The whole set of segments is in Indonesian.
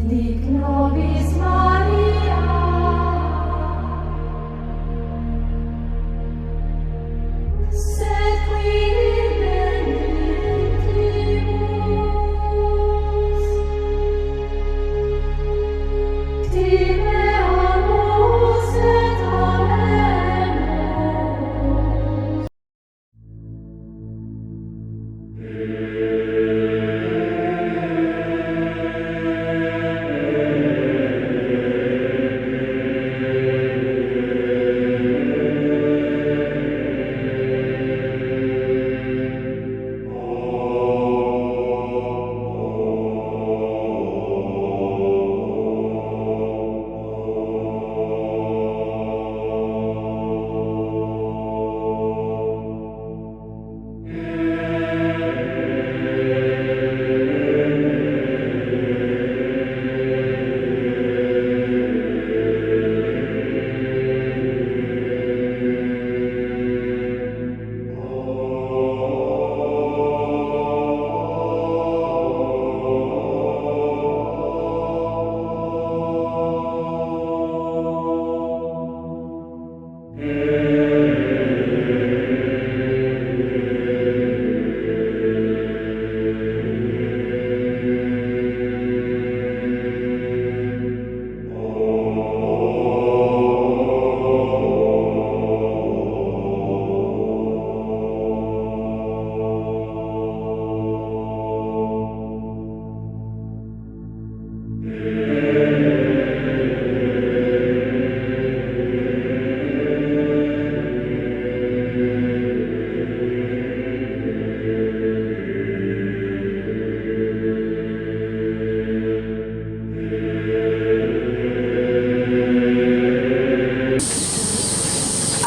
Dic nobis Maria, sed qui benedictibus, timeamus et amemus.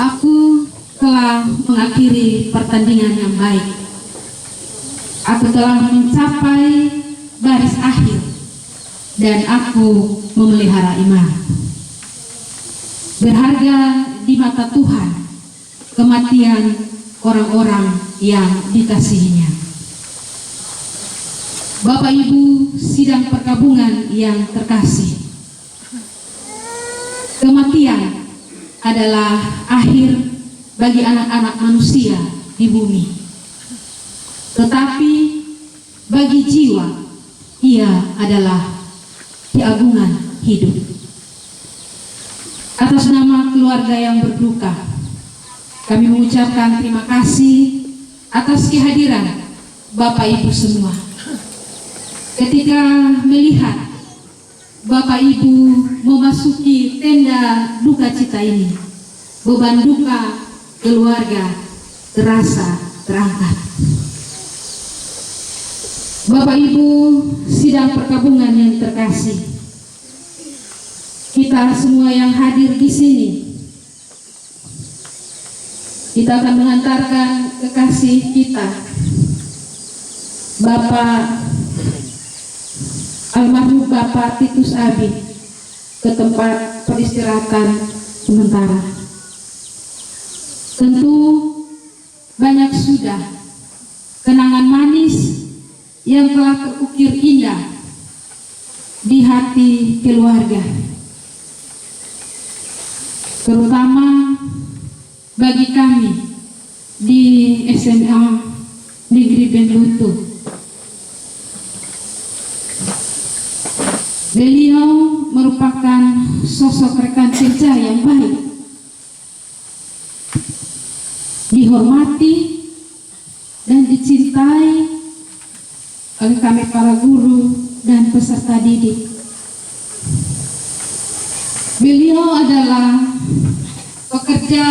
Aku telah mengakhiri pertandingan yang baik. Aku telah mencapai baris akhir dan aku memelihara iman. Berharga di mata Tuhan kematian orang-orang yang dikasihinya. Bapak Ibu sidang perkabungan yang terkasih, kematian adalah akhir bagi anak-anak manusia di bumi. Tetapi bagi jiwa, ia adalah keagungan hidup. Atas nama keluarga yang berduka, kami mengucapkan terima kasih atas kehadiran Bapak Ibu semua. Ketika melihat Bapak Ibu memasuki tenda duka cita ini, beban duka keluarga terasa terangkat. Bapak Ibu sidang perkabungan yang terkasih, kita semua yang hadir di sini, kita akan mengantarkan kekasih kita, almarhum Bapak Titus Abi, ke tempat peristirahatan sementara. Tentu banyak sudah kenangan manis yang telah terukir indah di hati keluarga, terutama bagi kami di SMA Negeri Benlutu. Beliau merupakan sosok rekan kerja yang baik, dihormati dan dicintai oleh kami para guru dan peserta didik. Beliau adalah pekerja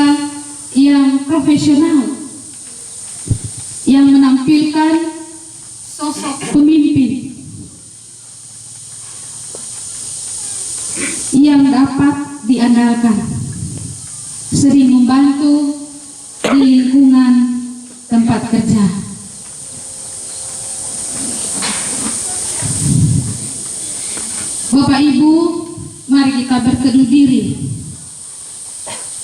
yang profesional, yang menampilkan sosok pemimpin yang dapat diandalkan, sering membantu di lingkungan tempat kerja. Bapak Ibu, mari kita berteduh diri,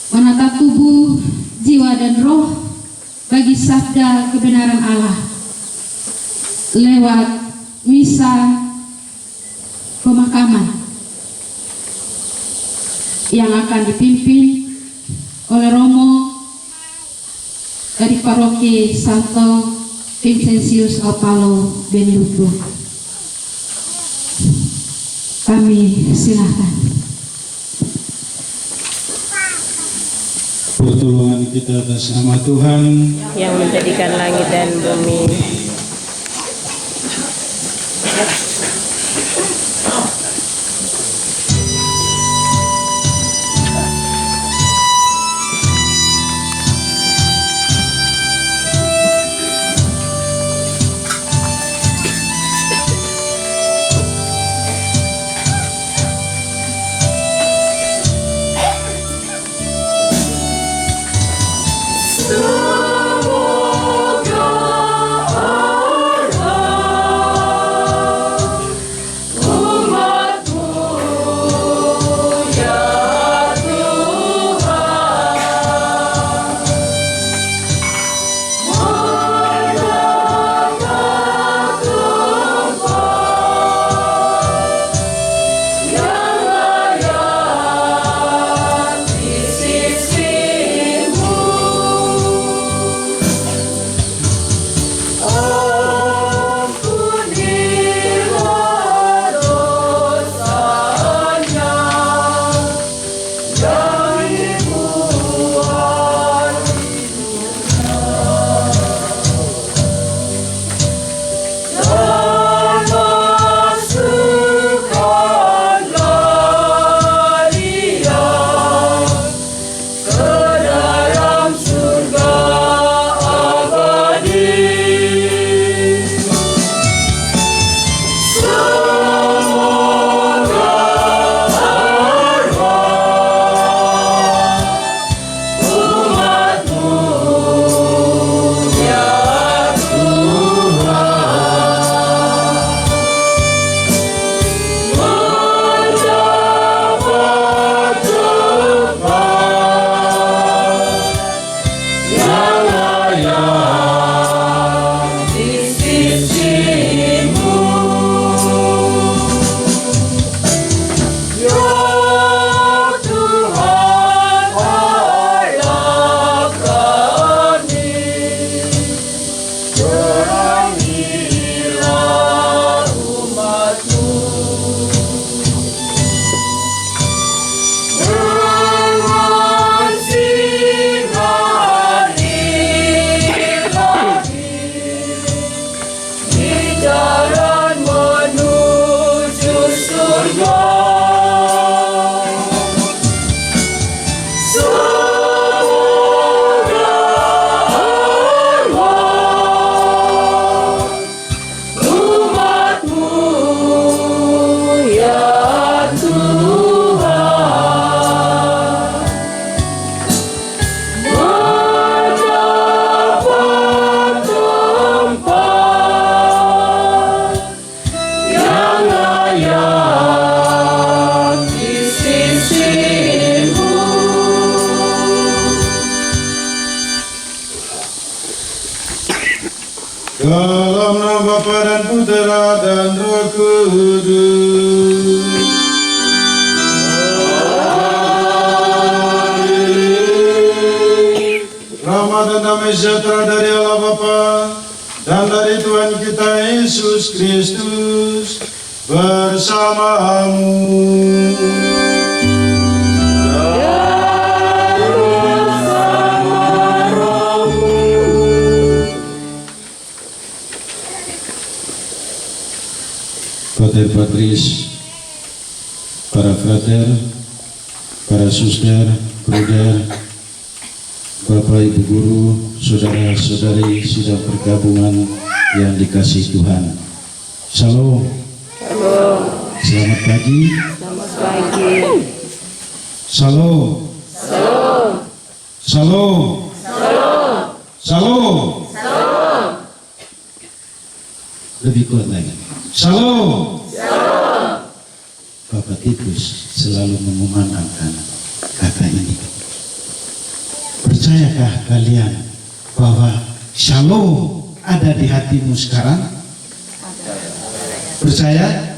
menata tubuh, jiwa dan roh bagi sabda kebenaran Allah lewat misa pemakaman. yang akan dipimpin oleh Romo dari Paroki Santo Vincentius Opalo Benudu. Kami silakan. Pertolongan kita atas nama Tuhan yang menjadikan langit dan bumi. dalam nama Bapa dan Putera dan Roh Kudus. Rahmat dan damai sejahtera dari Allah Bapa dan dari Tuhan kita Yesus Kristus bersamamu. Pater Patris, para frater, para suster, bruder, Bapak Ibu Guru, saudara-saudari sidang pergabungan yang dikasihi Tuhan. Shalom. Shalom. Selamat pagi. Selamat pagi. Shalom. Shalom. Shalom. Shalom. Shalom. Shalom. Lebih kuat lagi. Shalom. Shalom. Bapak Titus selalu mengumandangkan kata ini. Percayakah kalian bahwa shalom ada di hatimu sekarang? Percaya?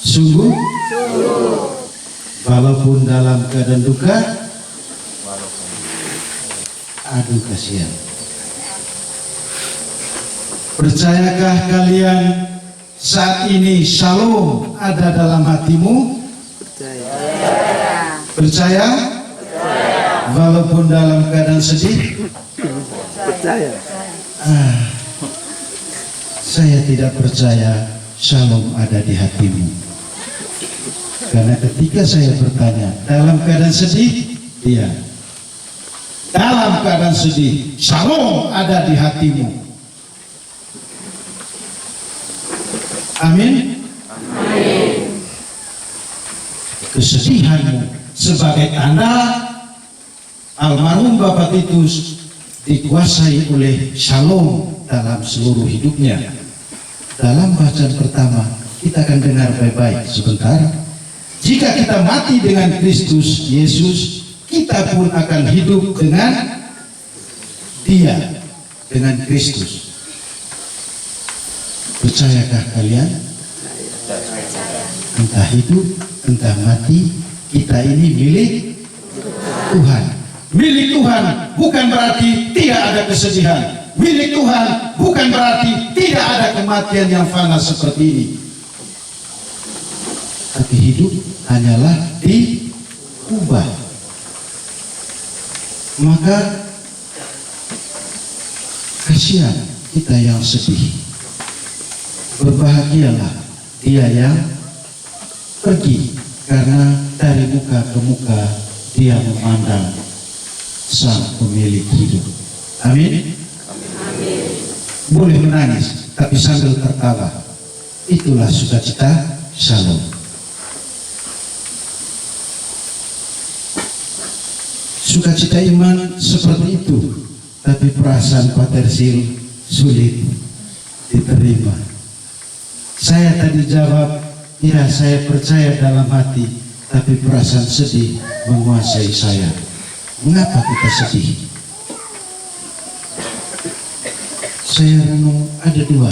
Sungguh? walaupun dalam keadaan duka. Aduh kasihan. Percayakah kalian saat ini shalom ada dalam hatimu? Percaya? Walaupun dalam keadaan sedih? Percaya. Saya tidak percaya shalom ada di hatimu. Karena ketika saya bertanya, dalam keadaan sedih? Iya. Dalam keadaan sedih, shalom ada di hatimu. Amin. Kesedihanmu sebagai tanda almarhum Bapak Titus dikuasai oleh shalom dalam seluruh hidupnya. Dalam bacaan pertama kita akan dengar baik-baik sebentar. Jika kita mati dengan Kristus Yesus, kita pun akan hidup dengan Dia, dengan Kristus. Percayakah kalian? Entah hidup, entah mati, kita ini milik Tuhan. Milik Tuhan bukan berarti tidak ada kesedihan. Milik Tuhan bukan berarti tidak ada kematian yang fana seperti ini. Tapi hidup hanyalah diubah. Maka kasihan kita yang sedih. Berbahagialah dia yang pergi, karena dari muka ke muka dia memandang sang pemilik hidup. Amin. Boleh menangis tapi sambil tertawa. Itulah sukacita shalom. Sukacita iman seperti itu, tapi perasaan patersil sulit diterima. Saya tadi jawab, ya saya percaya dalam hati, tapi perasaan sedih menguasai saya. Mengapa kita sedih? Saya renung, ada dua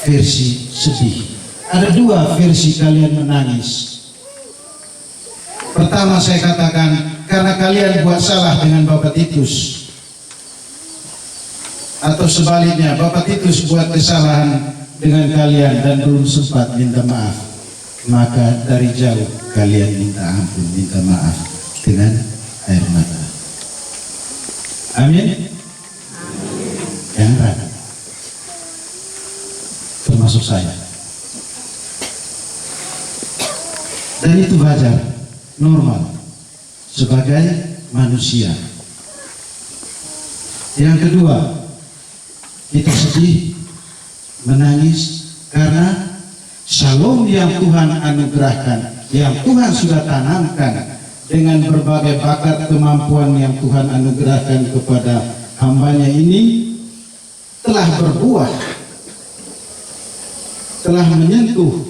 versi sedih. Ada dua versi kalian menangis. Pertama saya katakan, karena kalian buat salah dengan Bapak Titus. Atau sebaliknya, Bapak Titus buat kesalahan dengan kalian dan belum sempat minta maaf. Maka dari jauh kalian minta ampun, minta maaf dengan air mata. Amin. Yang ragu, termasuk saya. Dan itu wajar, normal sebagai manusia. Yang kedua, kita sedih, menangis karena shalom yang Tuhan anugerahkan, yang Tuhan sudah tanamkan dengan berbagai bakat kemampuan yang Tuhan anugerahkan kepada hambanya ini telah berbuah, telah menyentuh,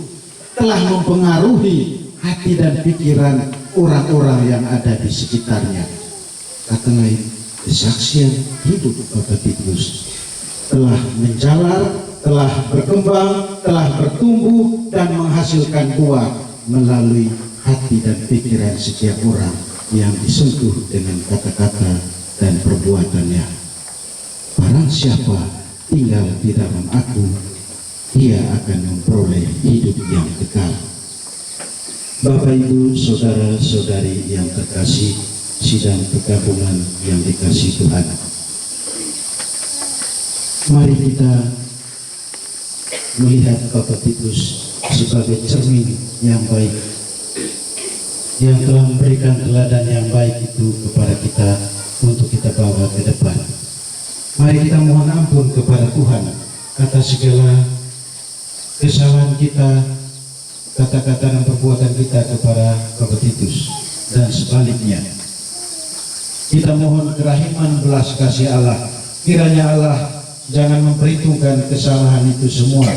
telah mempengaruhi hati dan pikiran orang-orang yang ada di sekitarnya. Kata lain, kesaksian hidup Bapak Titus telah menjalar, telah berkembang, telah bertumbuh dan menghasilkan buah melalui hati dan pikiran setiap orang yang disentuh dengan kata-kata dan perbuatannya. Barang siapa tinggal di dalam aku, dia akan memperoleh hidup yang kekal. Bapak Ibu, saudara-saudari yang terkasih, sidang pergabungan yang dikasihi Tuhan, mari kita melihat Bapak Titus sebagai cermin yang baik, yang telah memberikan teladan yang baik itu kepada kita untuk kita bawa ke depan. Mari kita mohon ampun kepada Tuhan atas segala kesalahan kita, kata-kata dan perbuatan kita kepada Bapak Titus, dan sebaliknya. Kita mohon kerahiman belas kasih Allah. Kiranya Allah jangan memperhitungkan kesalahan itu semua,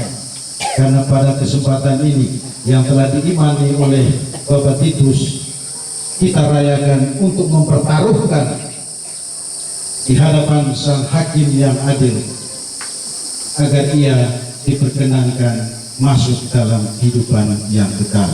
karena pada kesempatan ini yang telah diimani oleh Bapak Titus, kita rayakan untuk mempertaruhkan di hadapan Sang Hakim yang adil, agar ia diperkenankan masuk dalam kehidupan yang kekal.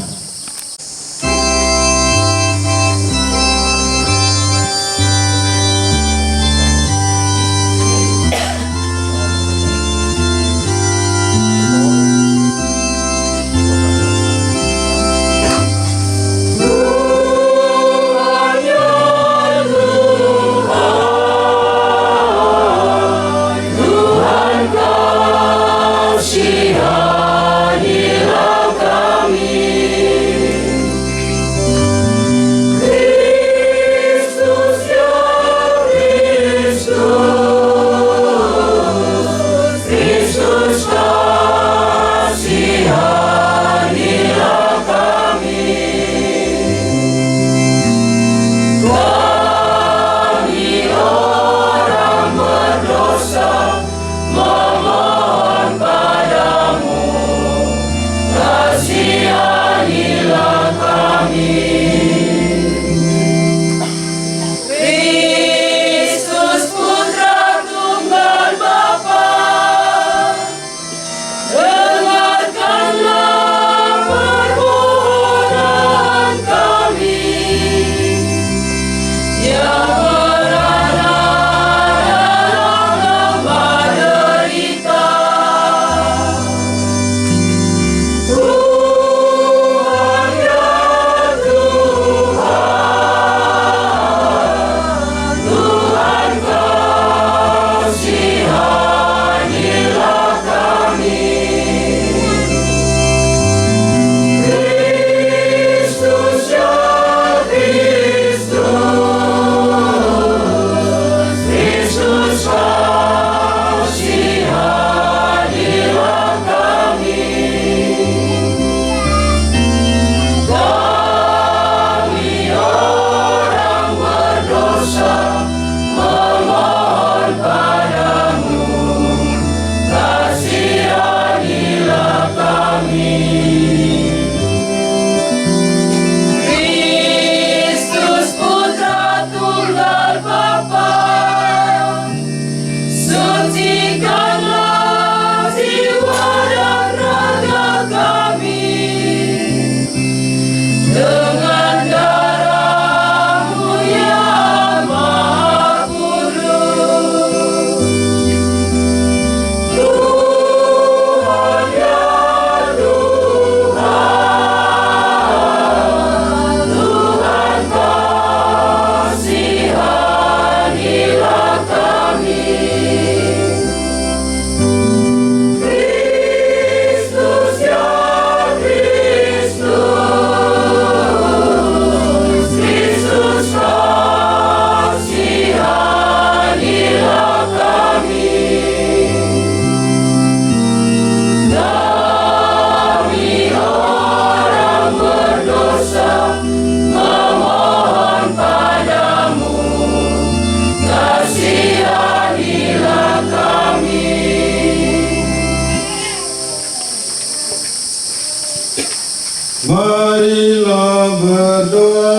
Marilah berdoa.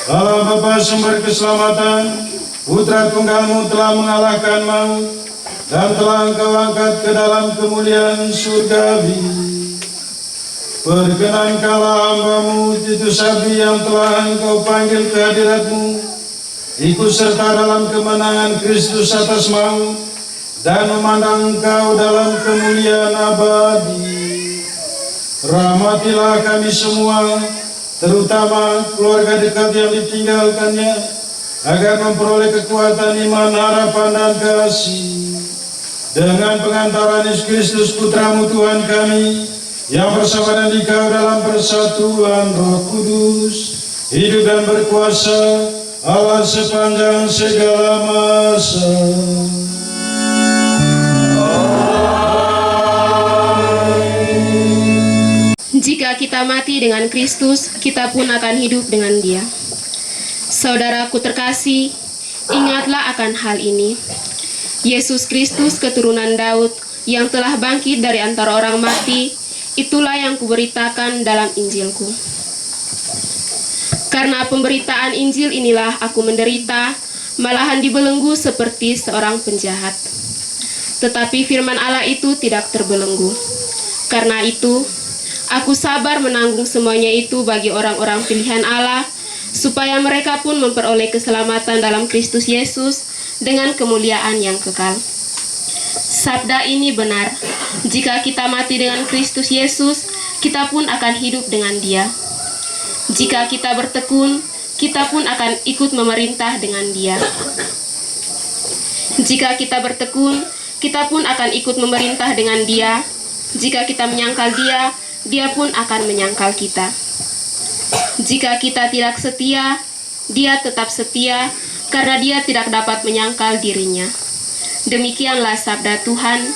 Allah Bapa sumber keselamatan, Putra Tunggalmu telah mengalahkan maut dan telah Engkau angkat ke dalam kemuliaan surgawi. Perkenankanlah hamba-Mu Titus Abi yang telah Engkau panggil ke hadirat-Mu, ikut serta dalam kemenangan Kristus atas maut dan memandang Engkau dalam kemuliaan abadi. Rahmatilah kami semua, terutama keluarga dekat yang ditinggalkannya, agar memperoleh kekuatan iman, harapan, dan kasih. Dengan pengantaran Yesus Kristus Putra-Mu Tuhan kami, yang bersama dan Dikau dalam persatuan Roh Kudus, hidup dan berkuasa Allah sepanjang segala masa. Jika kita mati dengan Kristus, kita pun akan hidup dengan Dia. Saudaraku terkasih, ingatlah akan hal ini. Yesus Kristus keturunan Daud yang telah bangkit dari antara orang mati, itulah yang kuberitakan dalam Injilku. Karena pemberitaan Injil inilah aku menderita, malahan dibelenggu seperti seorang penjahat. Tetapi firman Allah itu tidak terbelenggu. Karena itu, aku sabar menanggung semuanya itu bagi orang-orang pilihan Allah, supaya mereka pun memperoleh keselamatan dalam Kristus Yesus dengan kemuliaan yang kekal. Sabda ini benar, jika kita mati dengan Kristus Yesus, kita pun akan hidup dengan Dia. Jika kita bertekun, kita pun akan ikut memerintah dengan Dia. Jika kita bertekun, kita pun akan ikut memerintah dengan Dia. Jika kita menyangkal Dia, Dia pun akan menyangkal kita. Jika kita tidak setia, Dia tetap setia, karena Dia tidak dapat menyangkal dirinya. Demikianlah sabda Tuhan.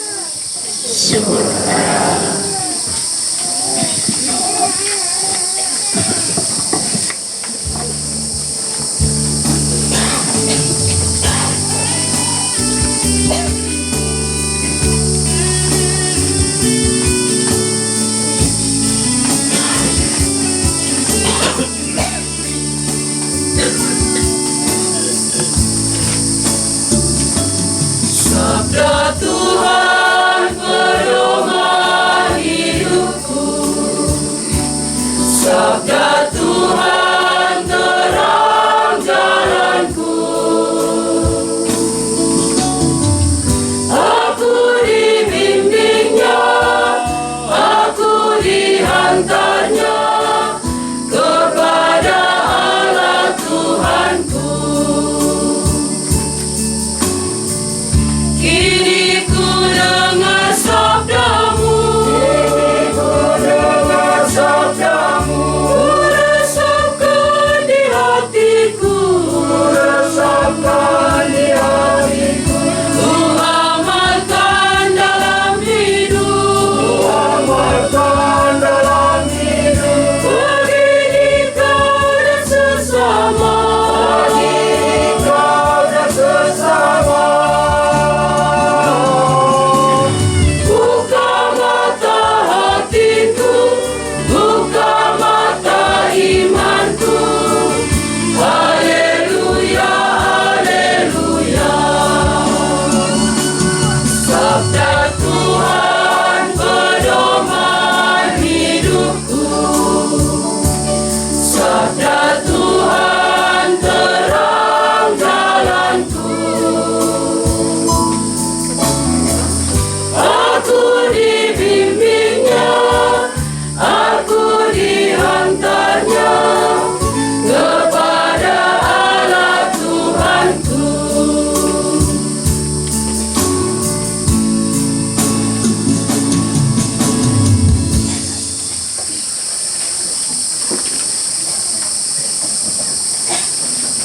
Syukur.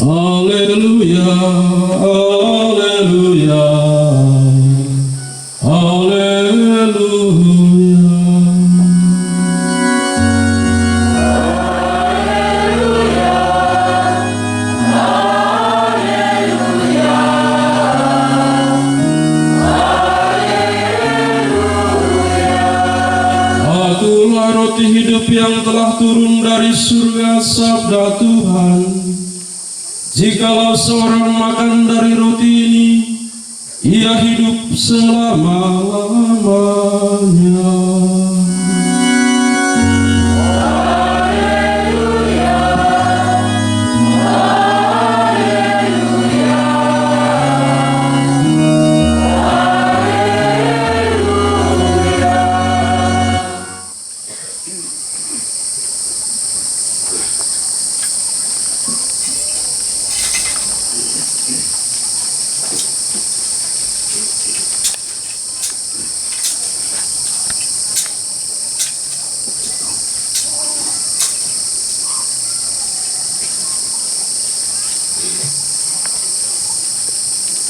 Haleluya, haleluya, haleluya. Akulah roti hidup yang telah turun dari surga, sabda Tuhan. Jikalau seorang makan dari roti ini, ia hidup selama-lamanya.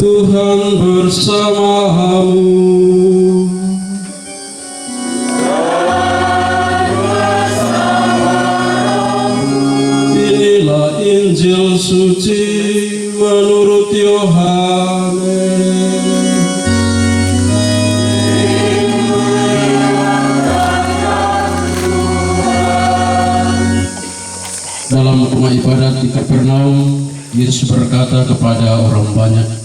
Tuhan bersamamu. Inilah Injil suci menurut Yohanes. Dalam rumah ibadat di Kapernaum, Yesus berkata kepada orang banyak,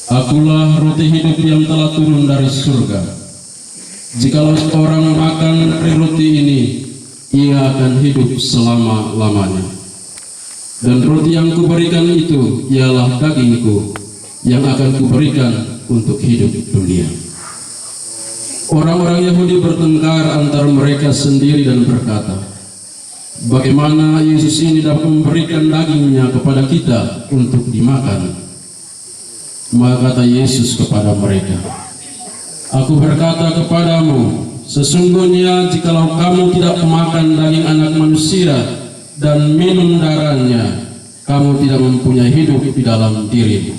"Akulah roti hidup yang telah turun dari surga. Jikalau orang makan dari roti ini, ia akan hidup selama-lamanya. Dan roti yang kuberikan itu ialah dagingku yang akan kuberikan untuk hidup dunia." Orang-orang Yahudi bertengkar antara mereka sendiri dan berkata, "Bagaimana Yesus ini dapat memberikan dagingnya kepada kita untuk dimakan?" Maka kata Yesus kepada mereka, "Aku berkata kepadamu, sesungguhnya jikalau kamu tidak memakan daging anak manusia dan minum darahnya, kamu tidak mempunyai hidup di dalam dirimu.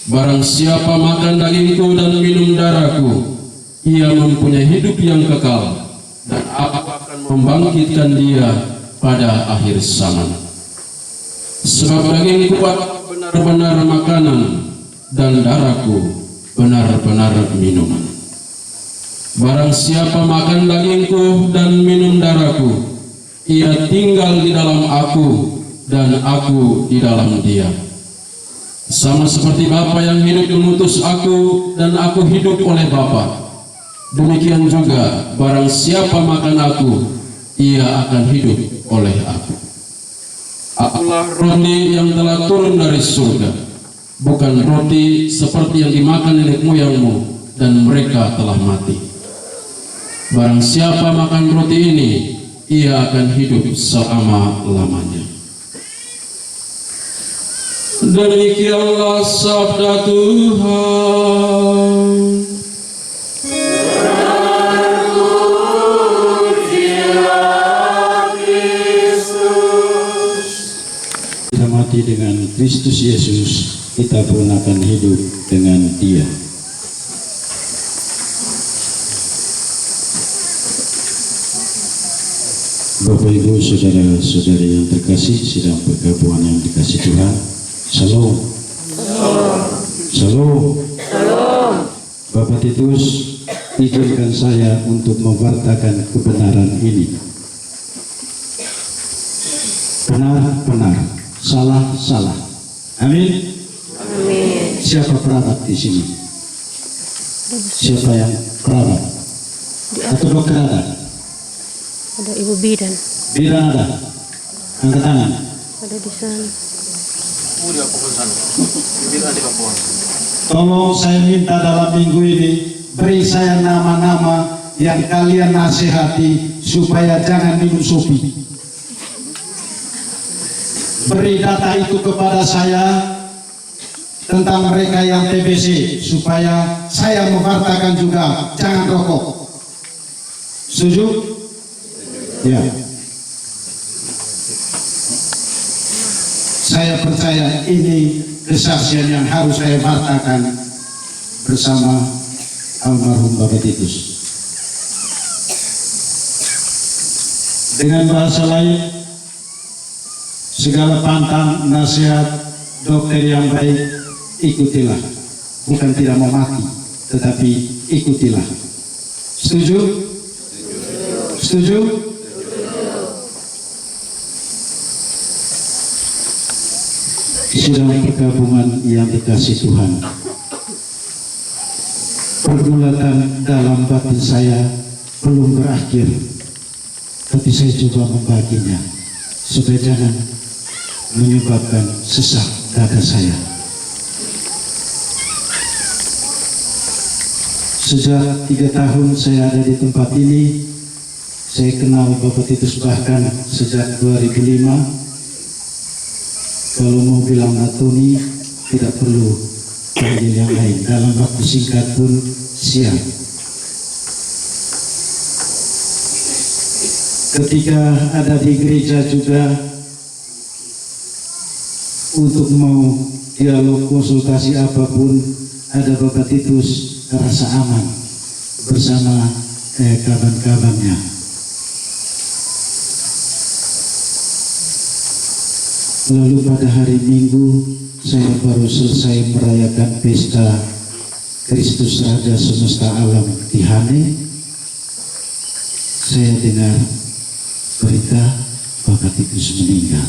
Barang siapa makan dagingku dan minum darahku, ia mempunyai hidup yang kekal, dan aku akan membangkitkan dia pada akhir zaman. Sebab dagingku adalah benar-benar makanan, dan darahku benar-benar minuman. Barang siapa makan dagingku dan minum darahku, ia tinggal di dalam aku, dan aku di dalam dia. Sama seperti Bapa yang hidup mengutus aku, dan aku hidup oleh Bapa. Demikian juga barang siapa makan aku, ia akan hidup oleh aku. Akulah roti yang telah turun dari surga, bukan roti seperti yang dimakan nenek moyangmu dan mereka telah mati. Barang siapa makan roti ini, ia akan hidup selama-lamanya." Demikianlah sabda Tuhan. Kita mati dengan Kristus Yesus, kita pun akan hidup dengan Dia. Bapak Ibu saudara-saudari yang terkasih, sidang pergabungan yang dikasih Tuhan, Shalom. Shalom. Bapak Titus, izinkan saya untuk mewartakan kebenaran ini. Benar-benar, salah-salah. Amin. Amin. Siapa perawat di sini? Siapa yang perawat? Atau dokter ada? Ada Ibu Bidan, Bidan ada? Angkat tangan. ada di sana. Tolong saya minta dalam minggu ini, beri saya nama-nama yang kalian nasihati supaya jangan minum sopi. Beri data itu kepada saya tentang mereka yang TBC supaya saya mewartakan juga jangan rokok. Setuju? Ya. Saya percaya ini kesaksian yang harus saya wartakan bersama almarhum Bapak Titus. Dengan bahasa lain, segala pantang nasihat dokter yang baik ikutilah, bukan tidak mau mati, tetapi ikutilah. Setuju? Setuju? Sidang pergabungan yang dikasih Tuhan, pergulatan dalam batin saya belum berakhir, tapi saya coba membaginya supaya jangan menyebabkan sesak dada saya. Sejak 3 tahun saya ada di tempat ini, saya kenal Bapak Titus bahkan sejak 2005. Kalau mau bilang Antoni, tidak perlu panggil yang lain. Dalam waktu singkat pun siap. Ketika ada di gereja juga, untuk mau dialog konsultasi apapun, ada Bapak Titus, rasa aman bersama kawan-kawannya. Lalu pada hari Minggu saya baru selesai merayakan pesta Kristus Raja Semesta Alam di Hane. Saya dengar berita Bapak Titus meninggal.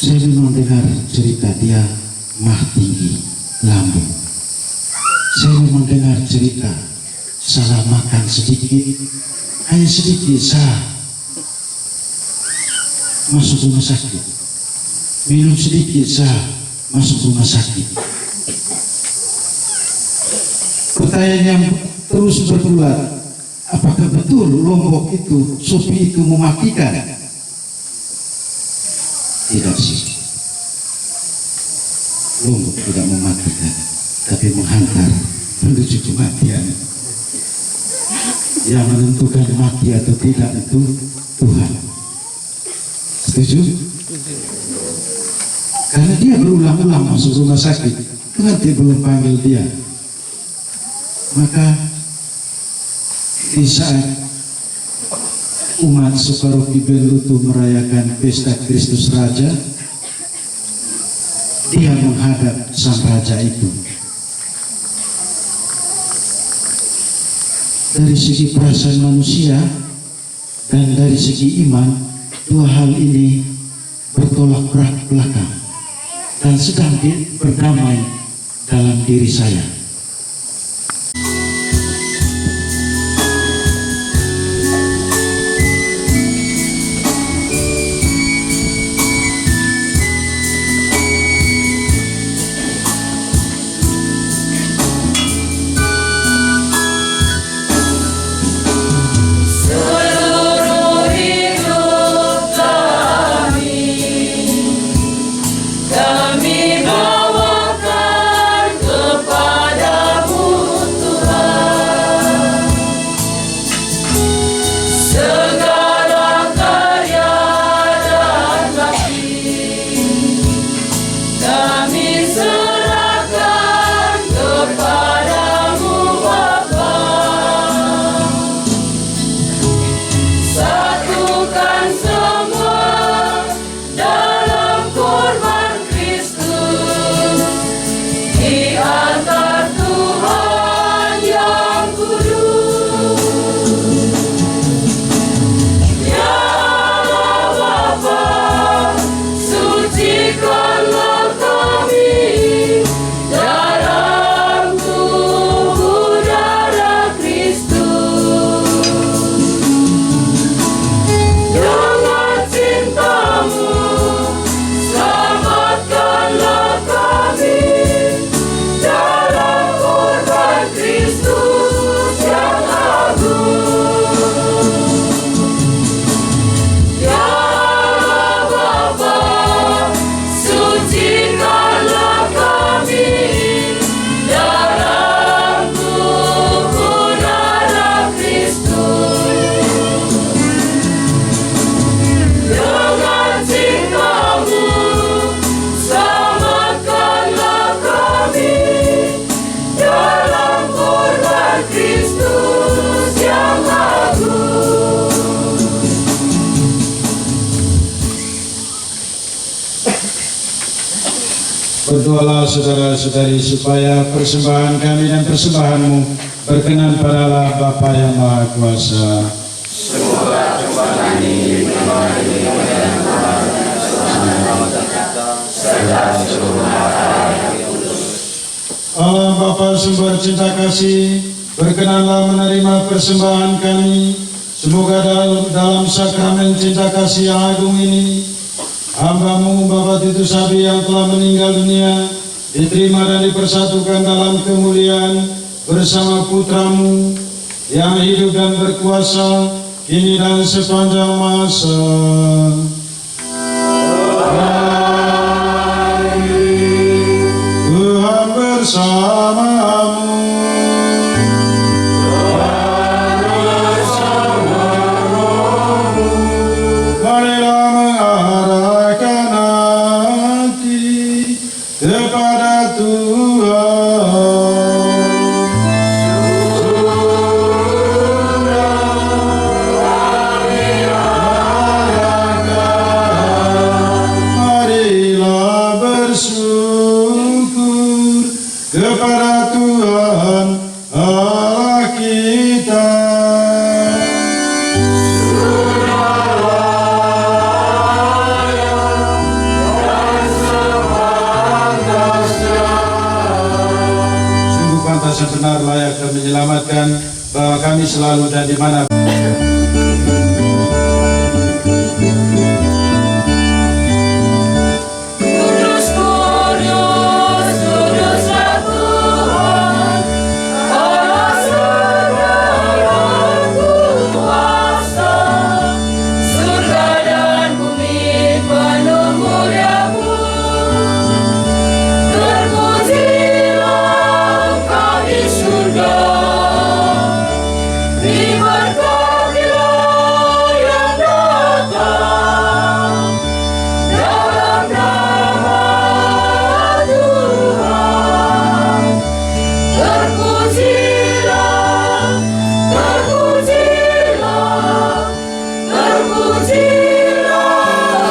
Saya memang dengar cerita dia mah tinggi, lambung. Saya memang dengar cerita salah makan sedikit, hanya sedikit masuk rumah sakit, minum sedikit masuk rumah sakit. Pertanyaan yang terus bergulat, apakah betul Lombok itu, Sopi itu mematikan? Tidak sih, Lombok tidak mematikan, tapi menghantar menuju kematian. Yang menentukan mati atau tidak itu Tuhan. Setuju? Karena dia berulang-ulang masuk rumah sakit, Tuhan belum panggil dia. Maka di saat umat Sukaroki Belutu merayakan pesta Kristus Raja, dia menghadap sang raja itu. Dari segi perasaan manusia dan dari segi iman, dua hal ini bertolak belakang dan sedang berdamai dalam diri saya. Seluruh hidup kami bawakan kepada Berdoalah saudara-saudari supaya persembahan kami dan persembahanmu berkenan pada Allah Bapa yang Maha Kuasa. Allah Bapa sumber cinta kasih, berkenanlah menerima persembahan kami. Semoga dalam sakramen cinta kasih yang agung ini, hamba-Mu Bapak Titus Abi yang telah meninggal dunia diterima dan dipersatukan dalam kemuliaan bersama Putra-Mu yang hidup dan berkuasa kini dan sepanjang masa. Tuhan bersamamu. Marilah mengarahkan hati kepada Tuhan. Marilah bersyukur kepada Tuhan Allah kita. Sungguh pantas dan benar, layak dan menyelamatkan, bahwa kami selalu dan di mana Kudus, kudus, kuduslah Tuhan, Allah segala kuasa. Surga dan bumi penuh mulia-Mu. Terpujilah Engkau di surga, diberkatilah yang datang dalam nama Tuhan. Terpujilah, terpujilah, terpujilah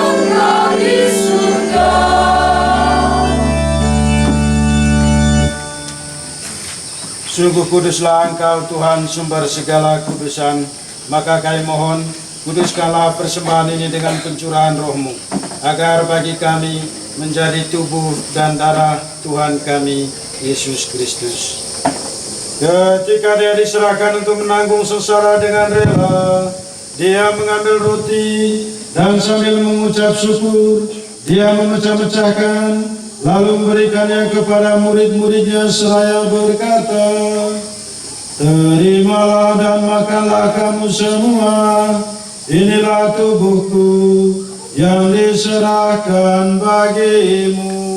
Engkau di surga. Sungguh kuduslah Engkau Tuhan sumber segala kudusan. Maka kami mohon, kuduskanlah persembahan ini dengan pencurahan Roh-Mu, agar bagi kami menjadi tubuh dan darah Tuhan kami Yesus Kristus. Ketika Dia diserahkan untuk menanggung sengsara dengan rela, Dia mengambil roti dan sambil mengucap syukur, Dia memecah-mecahkan, lalu memberikannya kepada murid-muridnya seraya berkata, "Terimalah dan makanlah kamu semua, inilah tubuhku yang diserahkan bagimu."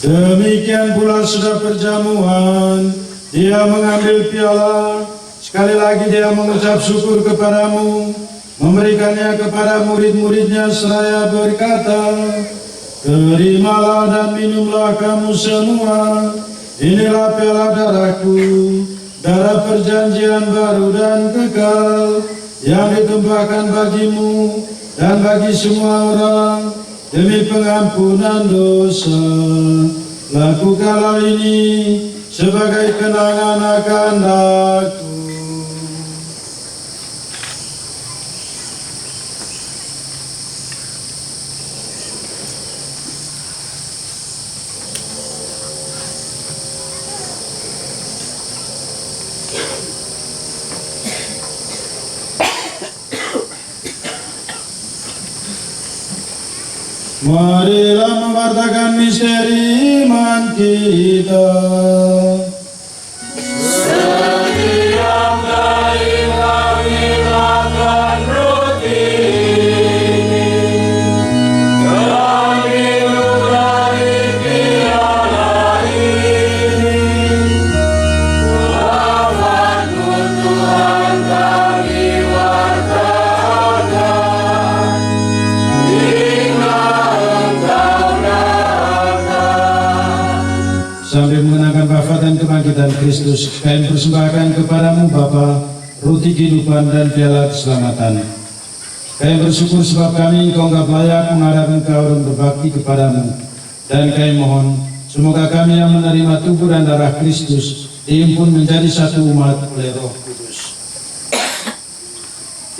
Demikian pula sudah perjamuan, Dia mengambil piala, sekali lagi Dia mengucap syukur kepadamu, memberikannya kepada murid-muridnya seraya berkata, "Terimalah dan minumlah kamu semua, inilah piala darahku, darah perjanjian baru dan kekal, yang ditumpahkan bagimu dan bagi semua orang demi pengampunan dosa. Lakukanlah ini sebagai kenangan akan aku." Marilah mewartakan misteri iman kita. Setiap kali kami makan roti ini, kami mengurangi piala ini. Wafat-Mu Tuhan Kristus, kami persembahkan kepadamu Bapa, roti kehidupan dan piala keselamatan. Kami bersyukur sebab kami Engkau anggap layak menghadap Engkau dan berbakti kepadamu. Dan kami mohon, semoga kami yang menerima tubuh dan darah Kristus dihimpun menjadi satu umat oleh Roh Kudus.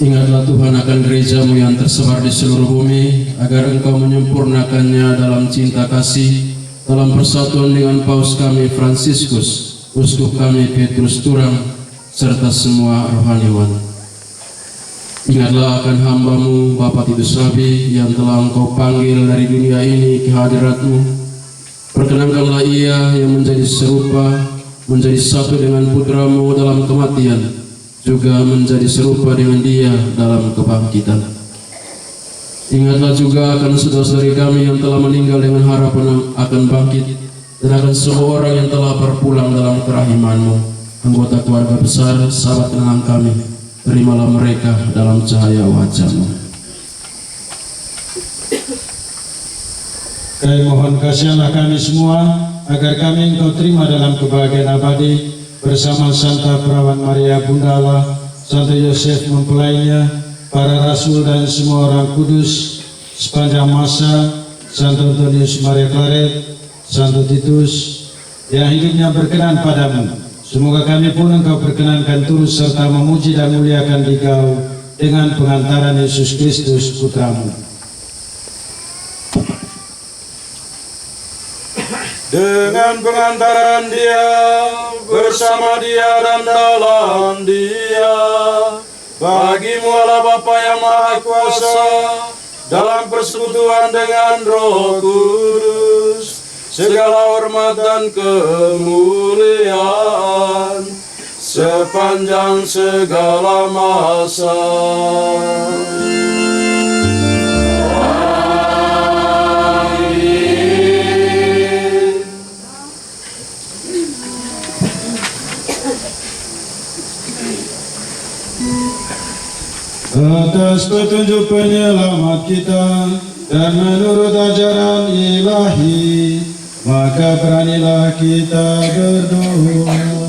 Ingatlah Tuhan akan gereja-Mu yang tersebar di seluruh bumi, agar Engkau menyempurnakannya dalam cinta kasih, dalam persatuan dengan Paus kami Fransiskus, Uskup kami Petrus Turang, serta semua rohaniwan. Ingatlah akan hamba-Mu Bapak Titus Rabi yang telah Engkau panggil dari dunia ini ke hadirat-Mu. Perkenankanlah ia yang menjadi serupa, menjadi satu dengan putra-Mu dalam kematian, juga menjadi serupa dengan dia dalam kebangkitan. Ingatlah juga akan saudara-saudari kami yang telah meninggal dengan harapan akan bangkit, dan akan semua orang yang telah berpulang dalam kerahiman-Mu, anggota keluarga besar, sahabat kenangan kami. Terimalah mereka dalam cahaya wajah-Mu. Kami mohon kasihanlah kami semua, agar kami Engkau terima dalam kebahagiaan abadi, bersama Santa Perawan Maria Bunda Allah, Santo Yosef mempelainya, para rasul dan semua orang kudus sepanjang masa, Santo Antonius Maria Claret, Santo Titus, yang hidupnya berkenan padamu. Semoga kami pun Engkau perkenankan turut serta memuji dan muliakan Dikau dengan pengantaran Yesus Kristus Putra-Mu. Dengan pengantaran Dia, bersama Dia dan dalam Dia, bagi-Mu Allah Bapa yang Maha Kuasa, dalam persekutuan dengan Roh Kudus, segala hormat dan kemuliaan sepanjang segala masa. Atas petunjuk penyelamat kita dan menurut ajaran ilahi, maka beranilah kita berdoa.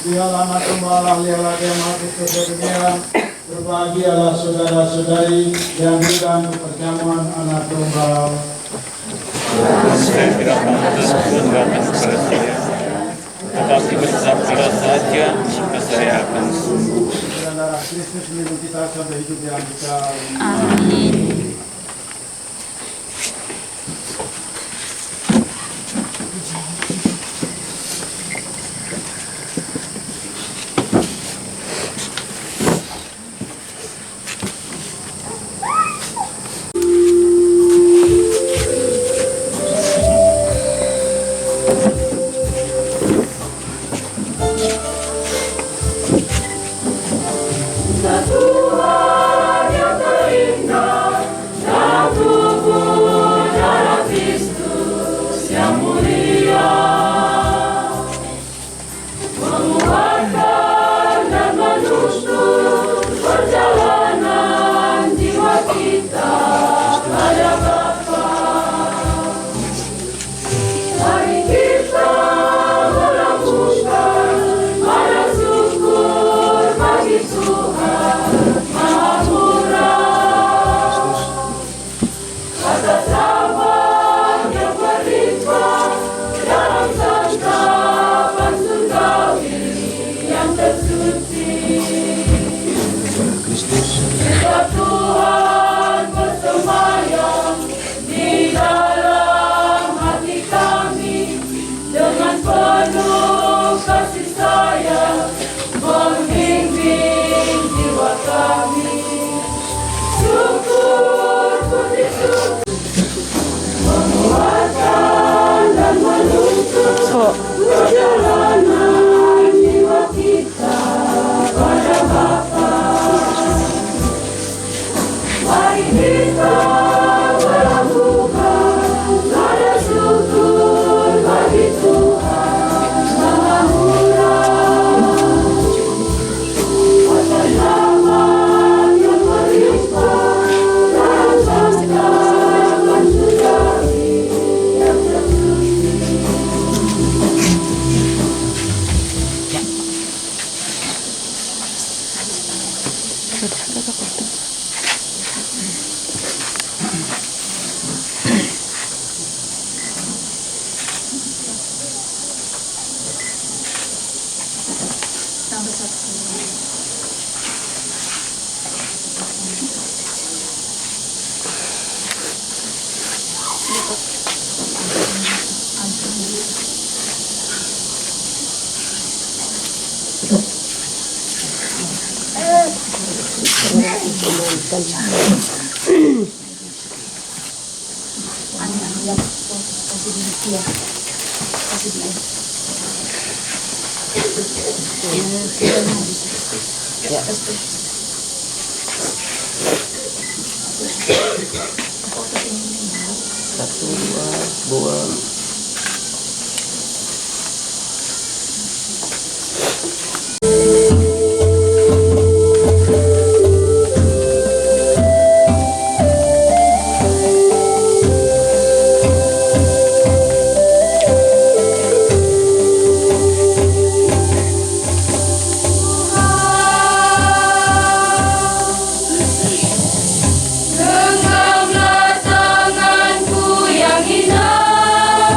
Dialah anak Allah, lihatlah yang mati ke dunia. Berbahagialah saudara-saudari yang dalam perjamuan anak domba. Saya tidak pantas mendengarkan kepada saya, tetapi bersabdalah saja, maka saya akan sembuh. Dan darah Kristus melindungi kita sampai hidup yang kekal. Amin. Tuhan yang terindah Genggamlah tanganku yang indah.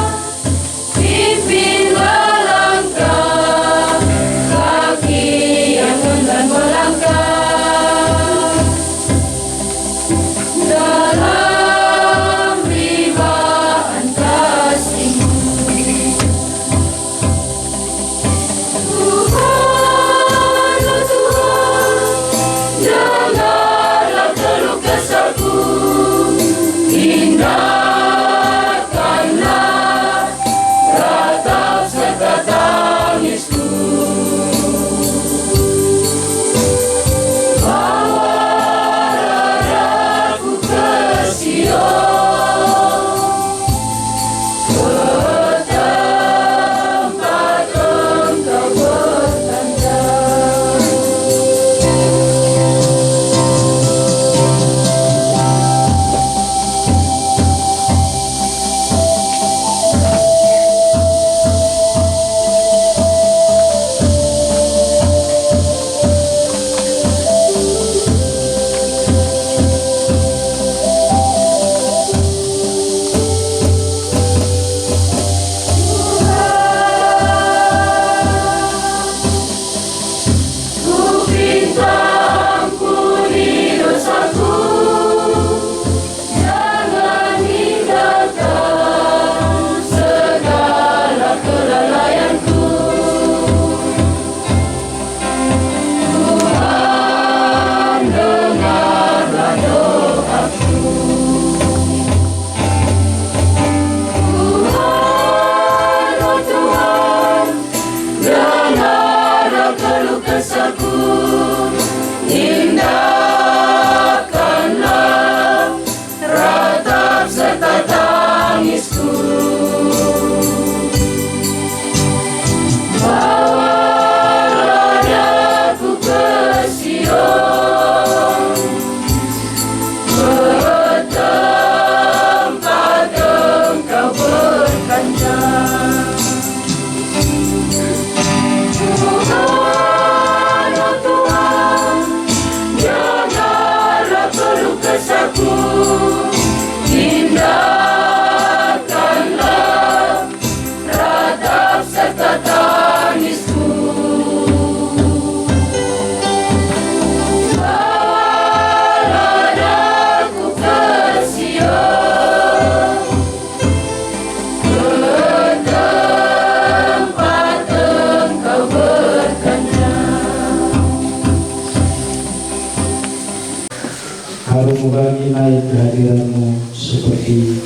kami naik ke hadirat-Mu seperti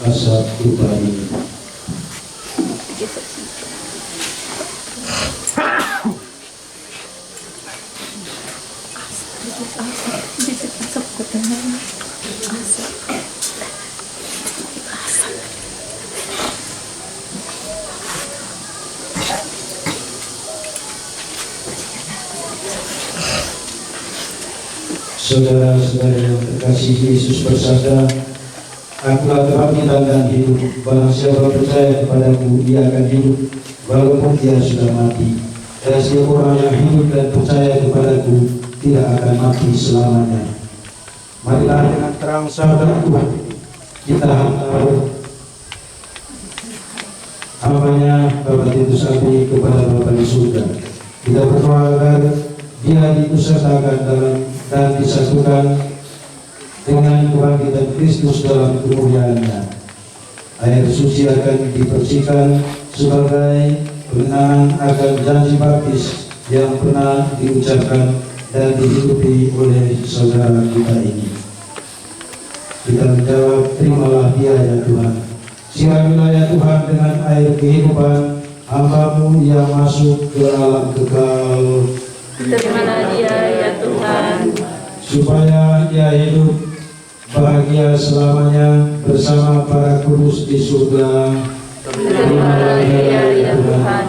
asap dupa ini. Saudara-saudara yang terkasih, Yesus bersabda, Akulah terang dan hidup. Barang siapa percaya kepadaku, ia akan hidup walaupun dia sudah mati. Dan setiap orang yang hidup dan percaya kepadaku tidak akan mati selamanya. Marilah dengan terang sabda Tuhan kita hantar hamba-Nya Bapak Titus Abi kepada Bapa di surga. Kita berdoa agar dia diikutsertakan dalam dan disatukan dengan kebangkitan Kristus dalam kemuliaan-Nya. Air suci akan dibersihkan sebagai pengenangan akan janji baptis yang pernah diucapkan dan dihidupi oleh saudara kita ini. Kita menjawab, terimalah dia ya Tuhan. Siramilah ya Tuhan dengan air kehidupan hamba-Mu yang masuk ke alam kekal. Terimalah dia ya Tuhan, supaya ia hidup bahagia selamanya bersama para kudus di surga. terimalah dia ya Tuhan.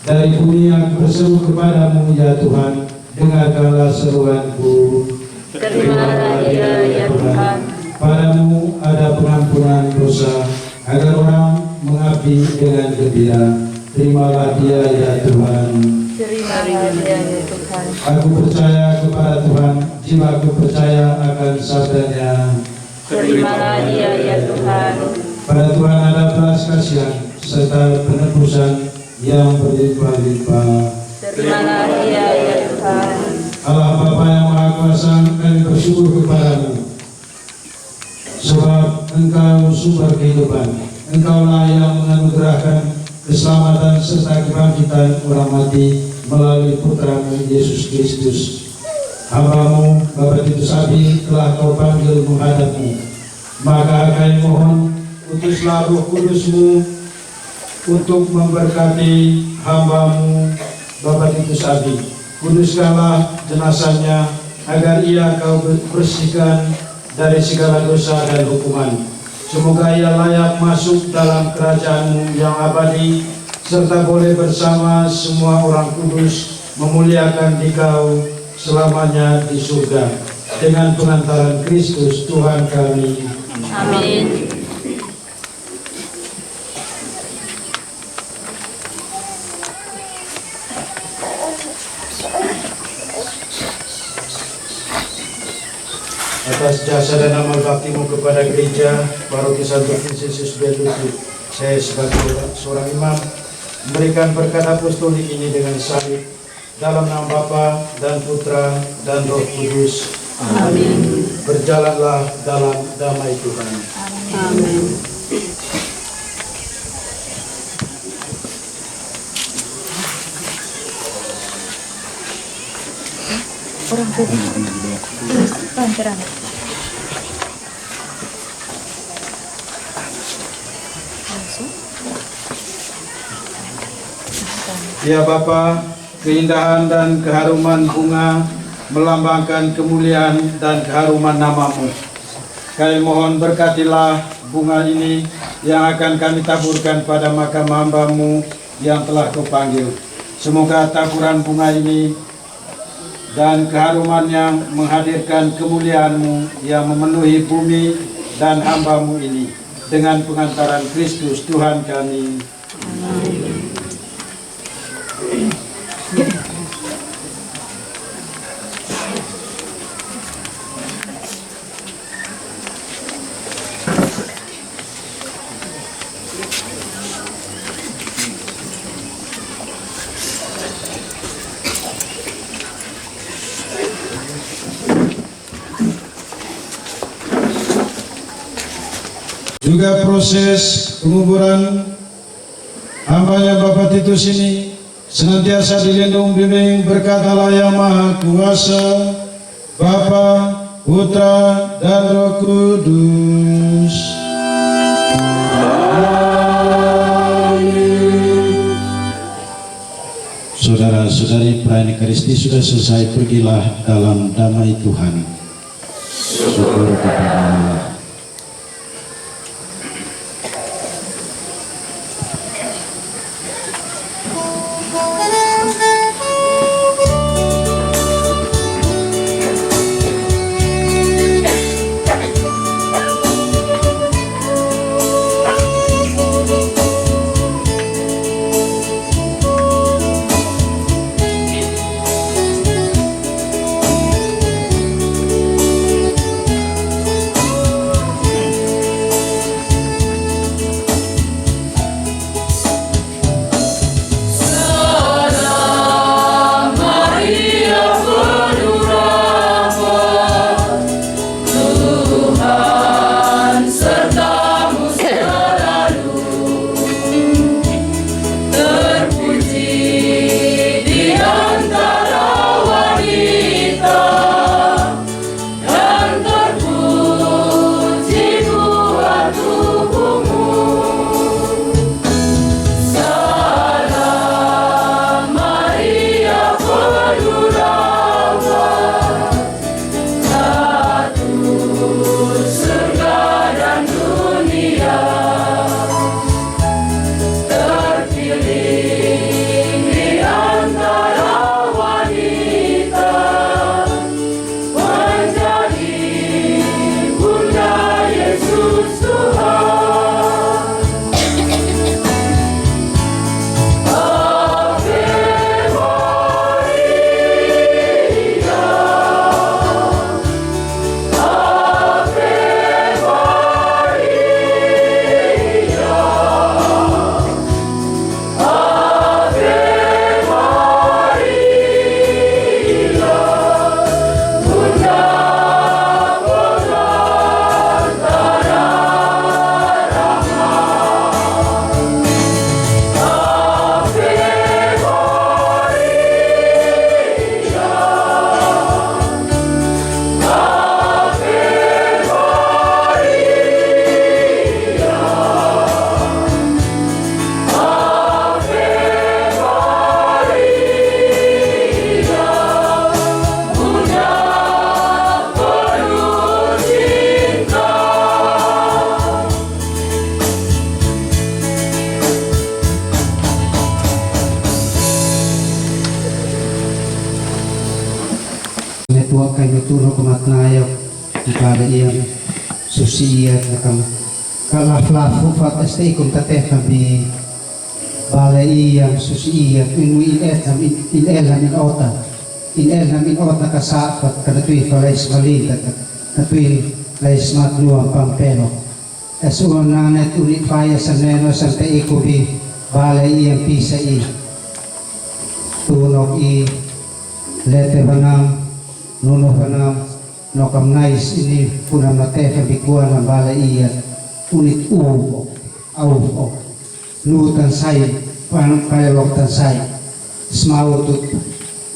Dari bumi aku berseru kepadamu ya Tuhan, dengarkanlah seruanku. Terimalah dia ya Tuhan. Padamu ada pengampunan dosa, agar orang mengabdi dengan gembira. Terimalah dia ya Tuhan. Terimalah dia ya Tuhan. Aku percaya kepada Tuhan, jiwaku percaya akan sabda-Nya. Terimalah dia ya Tuhan. Pada Tuhan ada belas kasihan serta penebusan yang berlimpah-limpah. Terimalah dia ya Tuhan. Allah Bapa yang Maha Kuasa, kami bersyukur kepadamu, sebab Engkau sumber kehidupan. Engkaulah yang menganugerahkan keselamatan serta kebangkitan orang mati melalui Putra-Mu Yesus Kristus. Hamba-Mu Bapak Titus Abi telah Kau panggil menghadap-Mu. Maka kami mohon, utuslah Roh Kudus-Mu untuk memberkati hamba-Mu Bapak Titus Abi. Kuduskanlah jenazahnya agar ia Kau bersihkan dari segala dosa dan hukuman. Semoga ia layak masuk dalam kerajaan-Mu yang abadi, serta boleh bersama semua orang kudus memuliakan Dikau selamanya di surga. Dengan pengantaran Kristus Tuhan kami. Amin. Atas jasa dan amal bakti-Mu kepada gereja Paroki Santo Vincentius Belutu, saya sebagai seorang imam memberikan berkat apostolik ini dengan salib dalam nama Bapa dan Putra dan Roh Kudus. Amin. Berjalanlah dalam damai Tuhan. Amin. Orang panceran. Ya Bapa, keindahan dan keharuman bunga melambangkan kemuliaan dan keharuman nama-Mu. Kami mohon berkatilah bunga ini yang akan kami taburkan pada makam hamba-Mu yang telah Kau panggil. Semoga taburan bunga ini dan keharumannya menghadirkan kemuliaan-Mu yang memenuhi bumi dan hamba-Mu ini. Dengan pengantaran Kristus Tuhan kami. Juga proses penguburan hamba-Nya Bapak Titus ini senantiasa dilindung bimbing berkat Allah yang Maha Kuasa, Bapa Putra, dan Roh Kudus. Saudara-saudari perayaan Ekaristi sudah selesai, pergilah dalam damai Tuhan. Syukur kepada Allah. Tua kayo turo kumatnayo para iyang susiyat na kalaflafu fat este kung tateh kami bala iyang susiyat inu inelam in ota kasapat kanatui falais malita kanatui lais matluang pampeno esuon nanet unit faya sa neno sa teiko bi bala iyang pisa i tunok i lete banam nuno kanam no kam nais ini puna mate bikuan na bala iya unit uo au nutan sai pan kailok tan sai smautut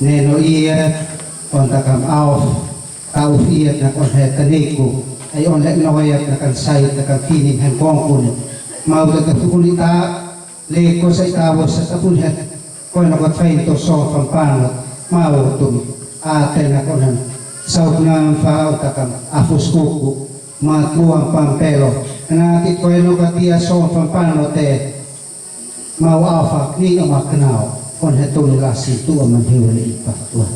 neno iya onta kam au tau iya na kon hetaniku ay on lek noyat na kan sai na kan pining han kongkun mau ta kulita leko sa itawos sa tapun het ko na kot fain to so pampan mau tum ate na konan saut na fao takam afus kuku matluang pampelo natit ko eno katia so pampano te mau afak ni amaknao kon hetun lasi tu aman hiwali ipa tuan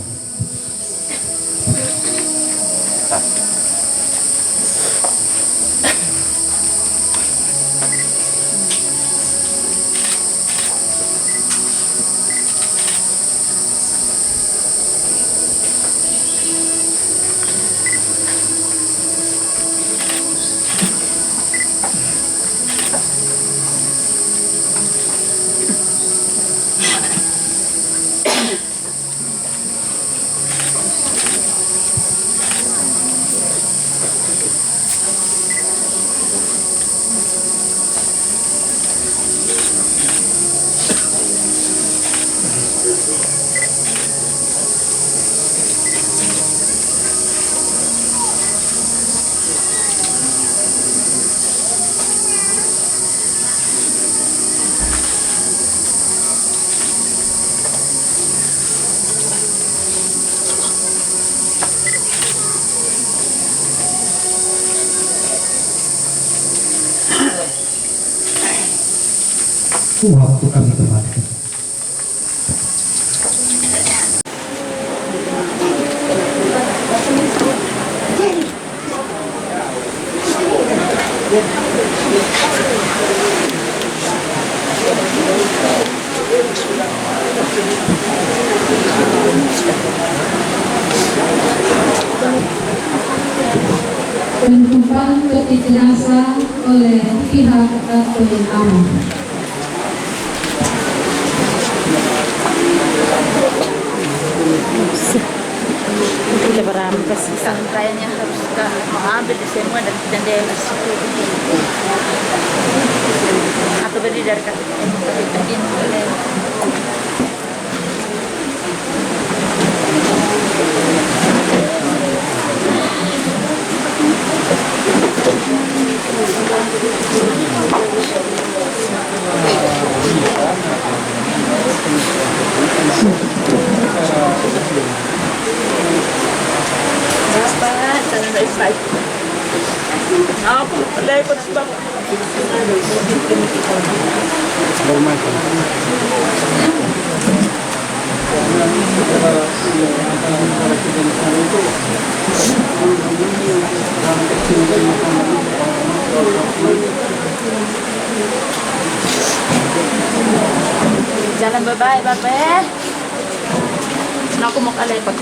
waktu kami kembalikan. Penutupan peti jenazah oleh pihak Katolik Amal. Kita berampas sampainya harus kita mengambil semua dan jendela situ atau berdiri dari kaki ini. Aku lepas bang. Jalan bye-bye, Bapak. Aku mau kalepat.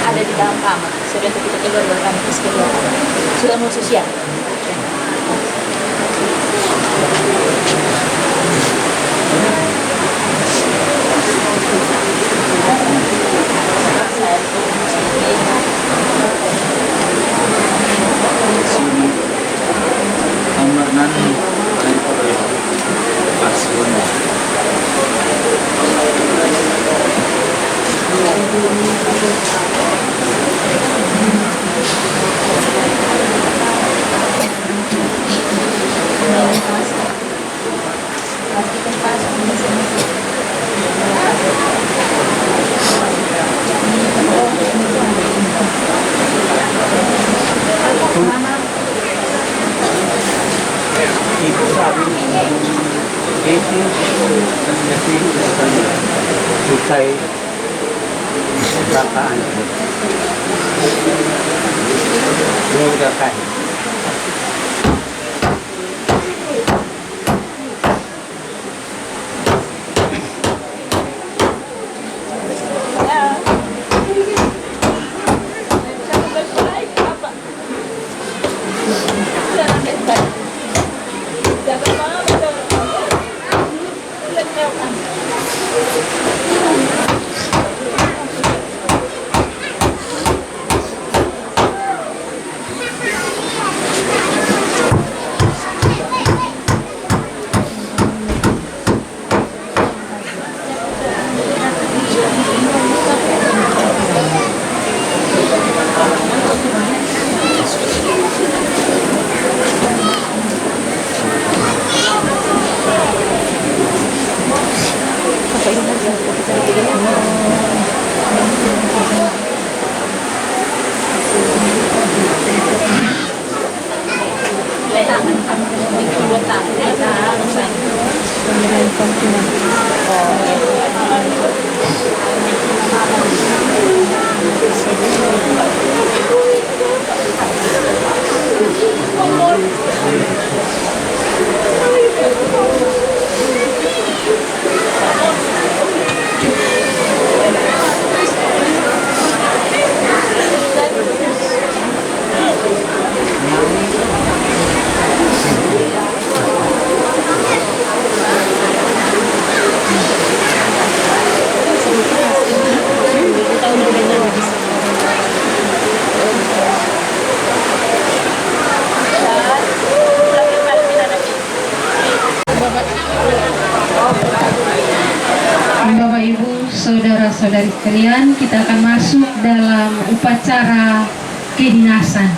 Ada di dalam kamar. Sudah kita keluar dari kamar keluar. Sudah mau siap. Kamar nanti pasurnya. Itu sabi itu nanti selesai kecelakaan udah kan saudara-saudari sekalian, kita akan masuk dalam upacara kedinasan.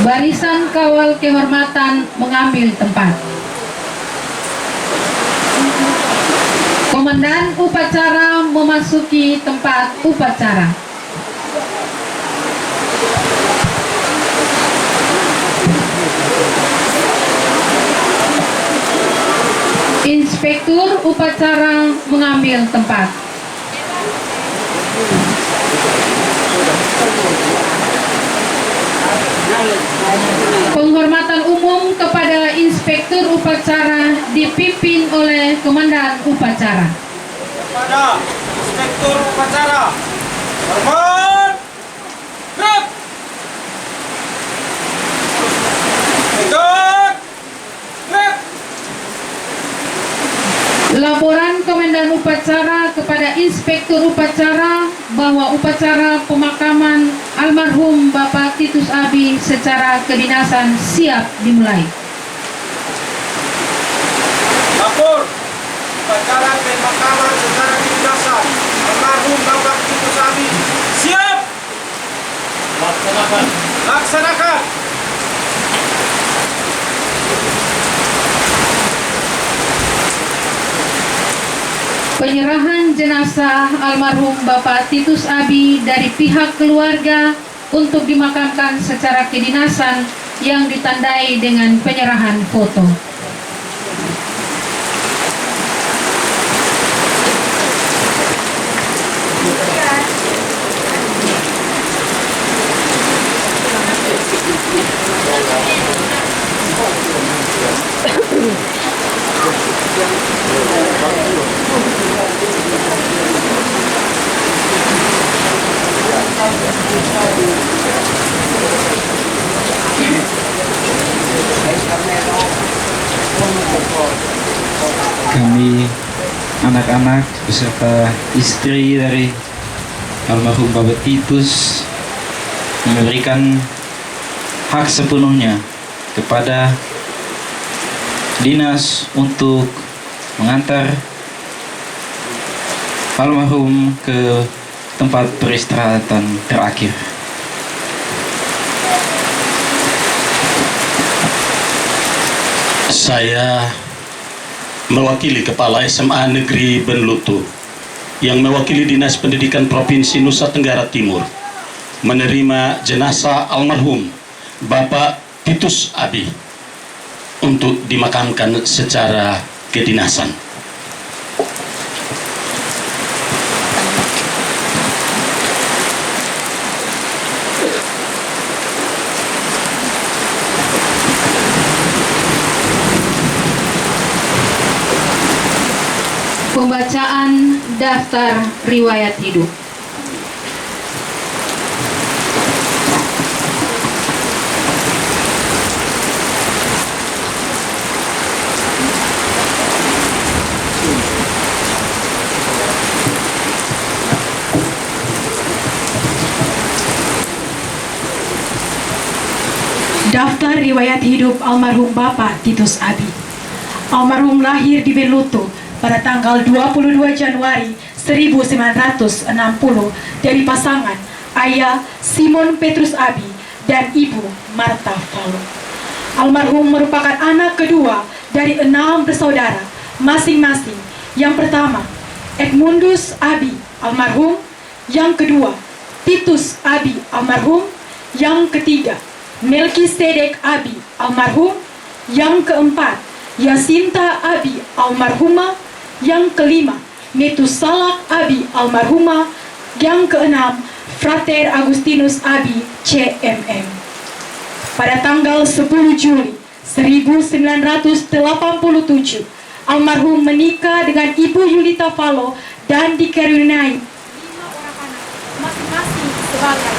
Barisan kawal kehormatan mengambil tempat. Komandan upacara memasuki tempat upacara. Inspektur upacara mengambil tempat. Penghormatan umum kepada inspektur upacara dipimpin oleh komandan upacara. Kepada inspektur upacara, hormat, gerak, tegak, gerak. Laporan komandan upacara kepada inspektur upacara bahwa upacara pemakaman almarhum Bapak Titus Abi secara kedinasan siap dimulai. Lapor, upacara pemakaman secara kedinasan almarhum Bapak Titus Abi siap. Laksanakan. Laksanakan. Penyerahan jenazah almarhum Bapak Titus Abi dari pihak keluarga untuk dimakamkan secara kedinasan yang ditandai dengan penyerahan foto. Kami anak-anak beserta istri dari almarhum Bapak Titus memberikan hak sepenuhnya kepada dinas untuk mengantar almarhum ke tempat peristirahatan terakhir. Saya mewakili Kepala SMA Negeri Benlutu yang mewakili Dinas Pendidikan Provinsi Nusa Tenggara Timur menerima jenazah almarhum Bapak Titus Abi untuk dimakamkan secara kedinasan. Pembacaan daftar riwayat hidup. Daftar riwayat hidup almarhum Bapak Titus Abi. Almarhum lahir di Benlutu pada tanggal 22 Januari 1960 dari pasangan ayah Simon Petrus Abi dan ibu Martha Falo. Almarhum merupakan anak kedua dari 6 bersaudara masing-masing. Yang pertama, Edmundus Abi almarhum. Yang kedua, Titus Abi almarhum. Yang ketiga, Melkisedek Abi almarhum. Yang keempat, Yasinta Abi almarhumah. Yang kelima, Metusalak Abi almarhumah. Yang keenam, Frater Agustinus Abi CMM. Pada tanggal 10 Juli 1987, almarhum menikah dengan Ibu Yulita Falo dan dikaruniai 5 orang anak, masing-masing sebagai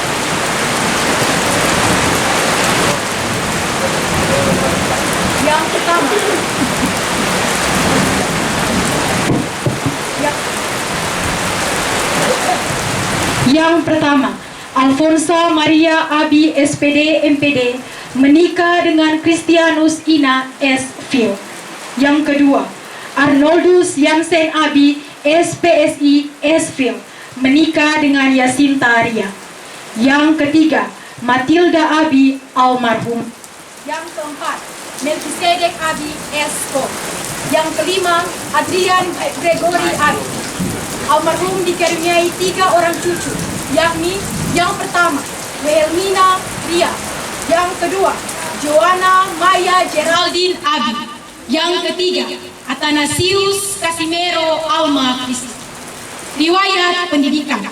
yang pertama, Alfonso Maria Abi SPD MPD menikah dengan Christianus Ina S. Phil. Yang kedua, Arnoldus Yansen Abi, SPSI Esfield, menikah dengan Yasinta Ria. Yang ketiga, Matilda Abi, almarhum. Yang keempat, Melkisedek Abi, Esko. Yang kelima, Adrian Gregory Abi. Almarhum dikaruniai 3 orang cucu, yakni yang pertama, Wilhelmina Ria. Yang kedua, Joanna Maya Geraldine Abi. Yang ketiga, Athanasius Casimiro Alma Christi. Riwayat pendidikan.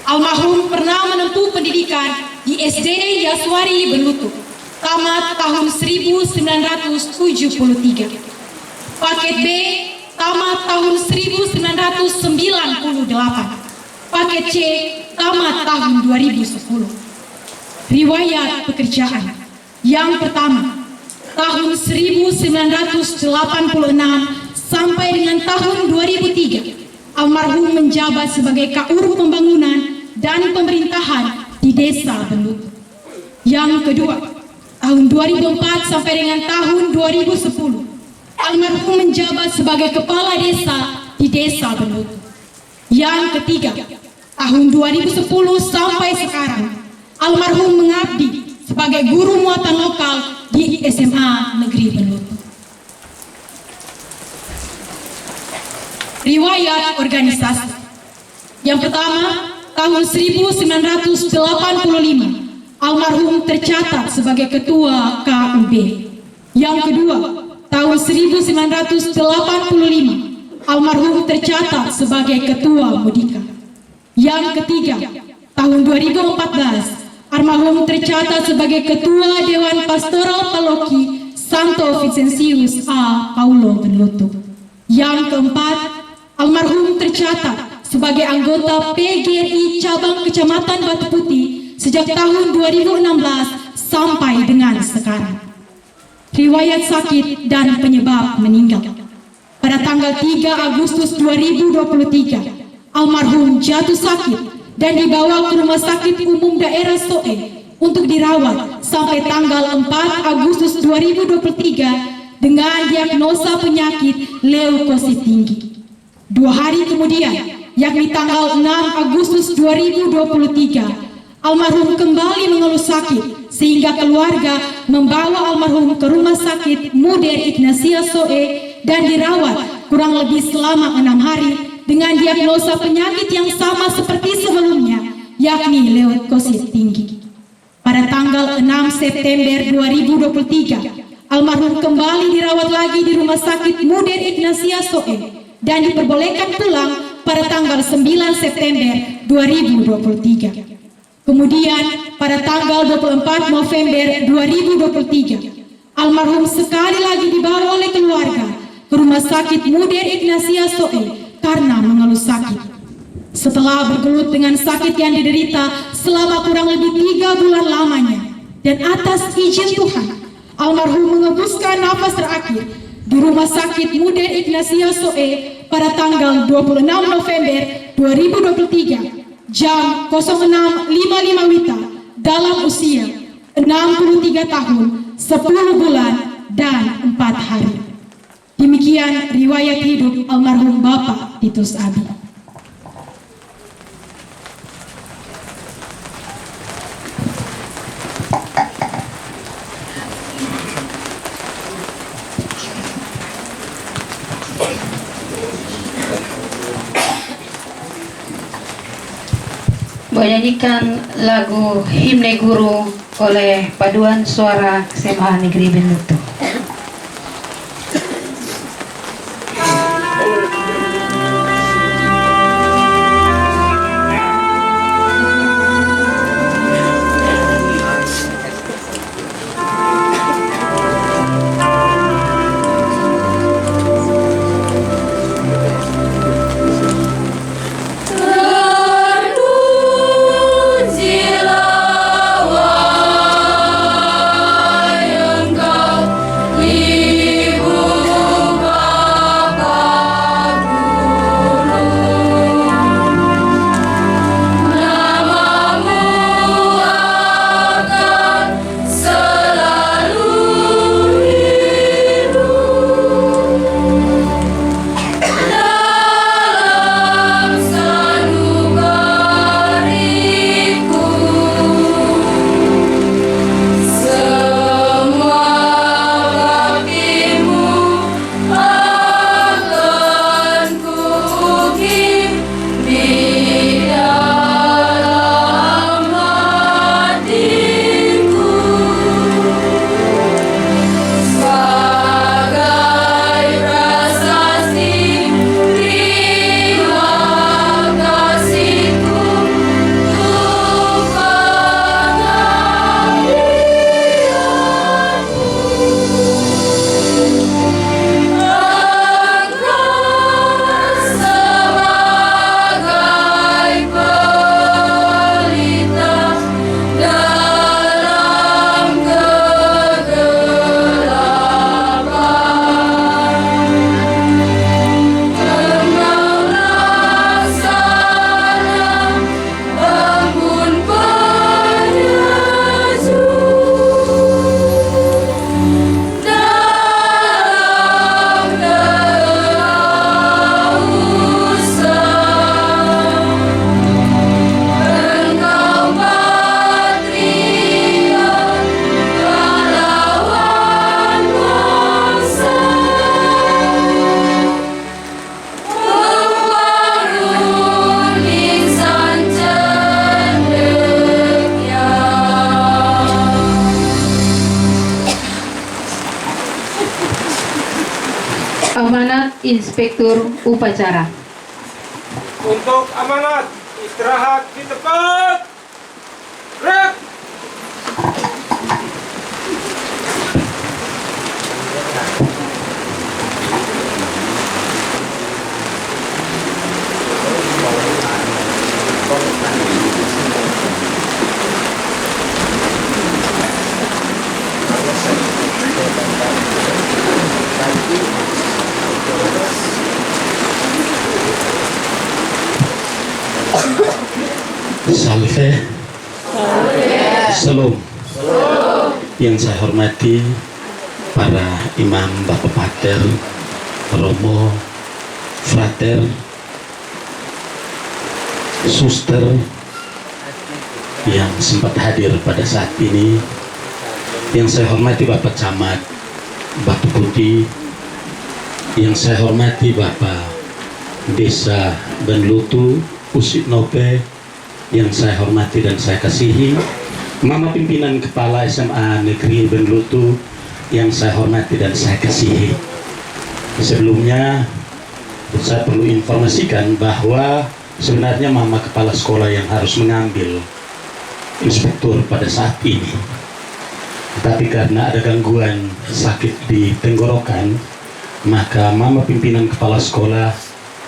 Almarhum pernah menempuh pendidikan di SD Yaswari Belutu, tamat tahun 1973. Paket B, tamat tahun 1998. Paket C, tamat tahun 2010. Riwayat pekerjaan. Yang pertama, tahun 1986 sampai dengan tahun 2003, almarhum menjabat sebagai Kaur Pembangunan dan Pemerintahan di Desa Belutu. Yang kedua, tahun 2004 sampai dengan tahun 2010, almarhum menjabat sebagai Kepala Desa di Desa Belutu. Yang ketiga, tahun 2010 sampai sekarang, almarhum mengabdi sebagai guru muatan lokal di SMA Negeri Belutu. Riwayat organisasi. Yang pertama, tahun 1985, almarhum tercatat sebagai Ketua KUB. Yang kedua, tahun 1985, almarhum tercatat sebagai Ketua Mudika. Yang ketiga, tahun 2014, almarhum tercatat sebagai Ketua Dewan Pastoral Paloki Santo Vincentius A. Paulo Belutu. Yang keempat, almarhum tercatat sebagai anggota PGRI Cabang Kecamatan Batu Putih sejak tahun 2016 sampai dengan sekarang. Riwayat sakit dan penyebab meninggal. Pada tanggal 3 Agustus 2023, almarhum jatuh sakit dan dibawa ke Rumah Sakit Umum Daerah Soe untuk dirawat sampai tanggal 4 Agustus 2023 dengan diagnosa penyakit leukosit tinggi. 2 hari kemudian, yakni tanggal 6 Agustus 2023, almarhum kembali mengeluh sakit sehingga keluarga membawa almarhum ke Rumah Sakit Muder Ignatia Soe dan dirawat kurang lebih selama 6 hari dengan diagnosa penyakit yang sama seperti sebelumnya, yakni leukosit tinggi. Pada tanggal 6 September 2023, almarhum kembali dirawat lagi di Rumah Sakit Muder Ignatia Soe dan diperbolehkan pulang pada tanggal 9 September 2023. Kemudian pada tanggal 24 November 2023, almarhum sekali lagi dibawa oleh keluarga ke Rumah Sakit Muder Ignatia Soe karena mengeluh sakit. Setelah bergelut dengan sakit yang diderita selama kurang lebih 3 bulan lamanya, dan atas izin Tuhan, almarhum mengembuskan nafas terakhir di Rumah Sakit Muder Ignatia Soe pada tanggal 26 November 2023 jam 06.55 WITA dalam usia 63 tahun, 10 bulan, dan 4 hari. Demikian riwayat hidup almarhum Bapak Titus Abi. Menyanyikan lagu Himne Guru oleh Paduan Suara SMA Negeri Belutu. Engkau Inspektur Upacara. Untuk amanat, istirahat di tempat. Break. Salve. Salam. Yang saya hormati para imam, bapak pater, romo, frater, suster yang sempat hadir pada saat ini, yang saya hormati Bapak Camat Batu Putih, yang saya hormati Bapak Desa Benlutu Usit Nope, yang saya hormati dan saya kasihi Mama Pimpinan Kepala SMA Negeri Benlutu, yang saya hormati dan saya kasihi. Sebelumnya saya perlu informasikan bahwa sebenarnya Mama Kepala Sekolah yang harus mengambil inspektur pada saat ini, tapi karena ada gangguan sakit di tenggorokan, maka Mama Pimpinan Kepala Sekolah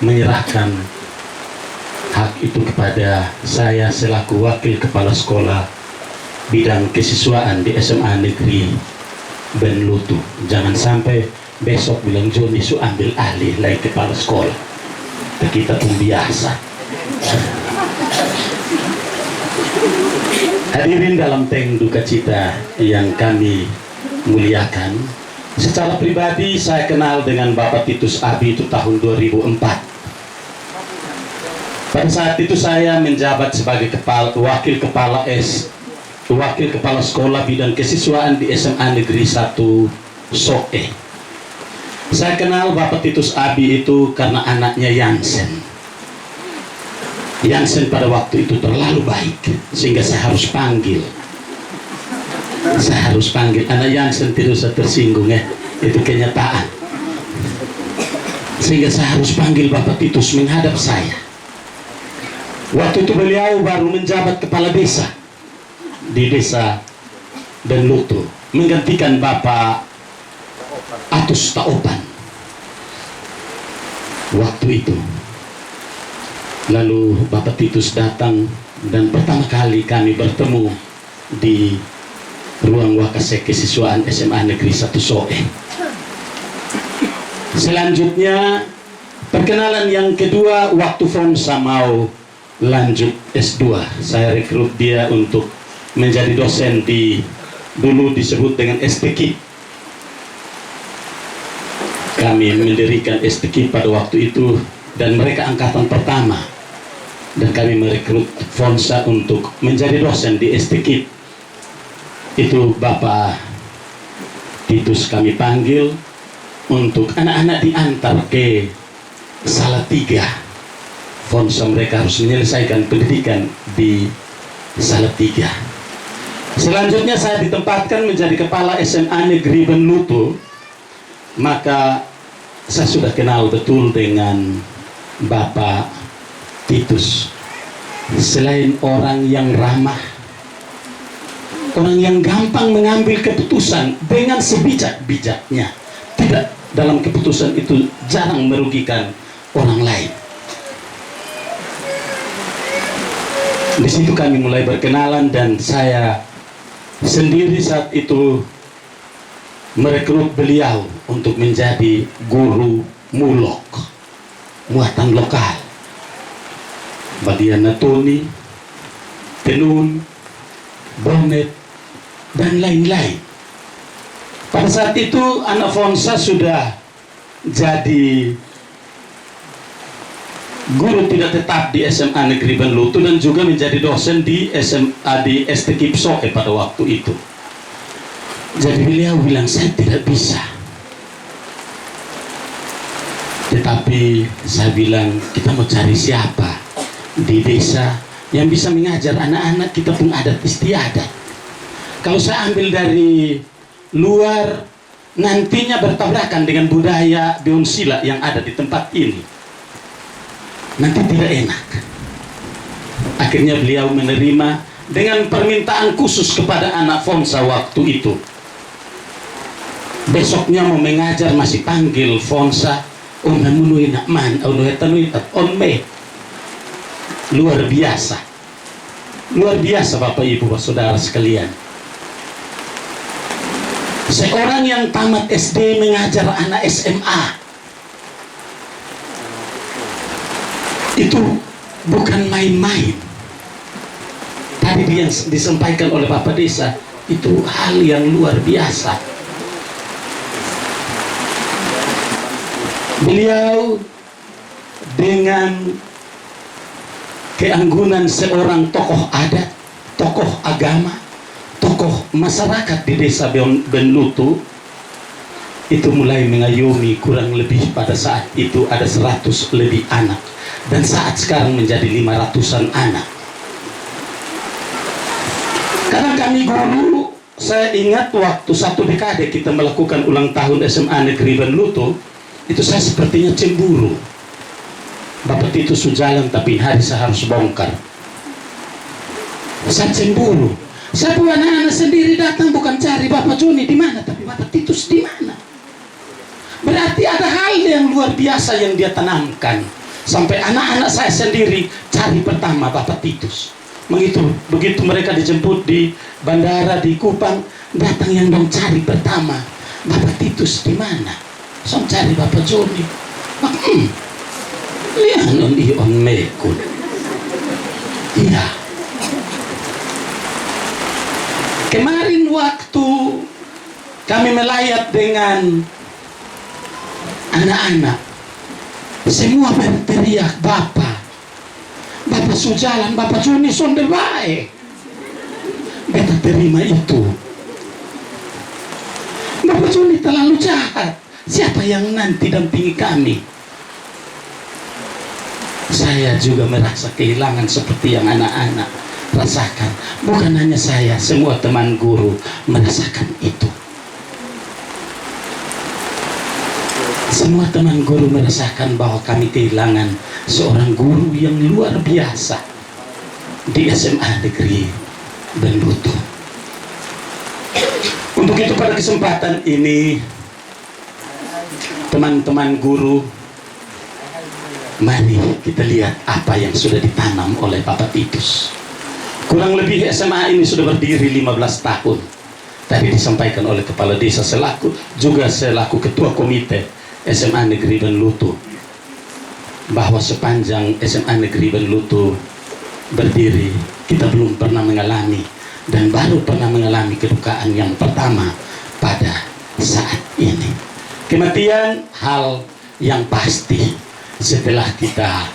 menyerahkan hak itu kepada saya selaku Wakil Kepala Sekolah bidang kesiswaan di SMA Negeri Benlutu. Jangan sampai besok bilang Joni su ambil alih lagi kepala sekolah. Kita pun biasa. Hadirin dalam teng duka cita yang kami muliakan, secara pribadi saya kenal dengan Bapak Titus Abi itu tahun 2004. Pada saat itu saya menjabat sebagai wakil kepala sekolah bidang kesiswaan di SMA Negeri 1 Soe. Saya kenal Bapak Titus Abi itu karena anaknya Yansen. Yansen pada waktu itu terlalu baik sehingga saya harus panggil. Anak Yansen tidak usah tersinggung ya, itu kenyataan. Sehingga saya harus panggil Bapak Titus menghadap saya. Waktu itu beliau baru menjabat kepala desa di desa Benlutu, menggantikan Bapak Atus Taopan waktu itu. Lalu Bapak Titus datang dan pertama kali kami bertemu di ruang Wakase Kesiswaan SMA Negeri 1 Soe. Selanjutnya perkenalan yang kedua, waktu Fonsa mau lanjut S2, saya rekrut dia untuk menjadi dosen di dulu disebut dengan STK. Kami mendirikan STK pada waktu itu dan mereka angkatan pertama, dan kami merekrut Fonsa untuk menjadi dosen di STK. Itu Bapak Titus kami panggil untuk anak-anak diantar ke Salatiga. Fonsa mereka harus menyelesaikan pendidikan di Salatiga. Selanjutnya saya ditempatkan menjadi kepala SMA Negeri Benlutu. Maka saya sudah kenal betul dengan Bapak Titus. Selain orang yang ramah, orang yang gampang mengambil keputusan dengan sebijak-bijaknya, tidak dalam keputusan itu jarang merugikan orang lain. Di situ kami mulai berkenalan dan saya sendiri saat itu merekrut beliau untuk menjadi guru mulok muatan lokal, bagian Natuni, Tenun, Bonet, dan lain-lain. Pada saat itu anak Fonsa sudah jadi guru tidak tetap di SMA Negeri Benlutu dan juga menjadi dosen di SMA di STK Soe pada waktu itu. Jadi beliau bilang saya tidak bisa. Tetapi saya bilang kita mau cari siapa di desa yang bisa mengajar anak-anak, kita pun adat istiadat. Kalau saya ambil dari luar nantinya bertabrakan dengan budaya Beonsila yang ada di tempat ini, nanti tidak enak. Akhirnya beliau menerima dengan permintaan khusus kepada anak Fonsa waktu itu. Besoknya mau mengajar masih panggil Fonsa, memenuhi nakman, luar biasa. Luar biasa Bapak Ibu Saudara sekalian. Seorang yang tamat SD mengajar anak SMA, itu bukan main-main. Tadi yang disampaikan oleh Bapak Desa itu hal yang luar biasa. Beliau dengan keanggunan seorang tokoh adat, tokoh agama, tokoh masyarakat di desa Benlutu itu mulai mengayomi kurang lebih pada saat itu ada 100 lebih anak, dan saat sekarang menjadi 500-an anak. Karena kami guru, saya ingat waktu 1 dekade kita melakukan ulang tahun SMA Negeri Benlutu, itu saya sepertinya cemburu. Bapak Titus jalan tapi hari saya harus bongkar. Saya cemburu. Saya buat anak-anak sendiri datang bukan cari Bapak Joni di mana, tapi Bapak Titus di mana. Berarti ada hal yang luar biasa yang dia tanamkan. Sampai anak-anak saya sendiri cari pertama Bapak Titus. Begitu mereka dijemput di bandara di Kupang, datang yang dong cari pertama Bapak Titus di mana. Saya cari Bapak Joni. Lihat on mekun. Iya. Kemarin waktu kami melayat dengan anak-anak, semua berteriak Bapak Sujalan, Bapak Joni sonde baik. Beta terima itu. Bapak Joni terlalu jahat. Siapa yang nanti dampingi kami? Saya juga merasa kehilangan seperti yang anak-anak rasakan. Bukan hanya saya, semua teman guru merasakan itu. Semua teman guru merasakan bahwa kami kehilangan seorang guru yang luar biasa di SMA Negeri Benlutu. Untuk itu pada kesempatan ini, teman-teman guru, mari kita lihat apa yang sudah ditanam oleh Bapak Titus. Kurang lebih SMA ini sudah berdiri 15 tahun. Tadi disampaikan oleh Kepala Desa selaku Ketua Komite SMA Negeri Benlutu, bahwa sepanjang SMA Negeri Benlutu berdiri, kita belum pernah mengalami dan baru pernah mengalami kedukaan yang pertama pada saat ini. Kematian hal yang pasti. Setelah kita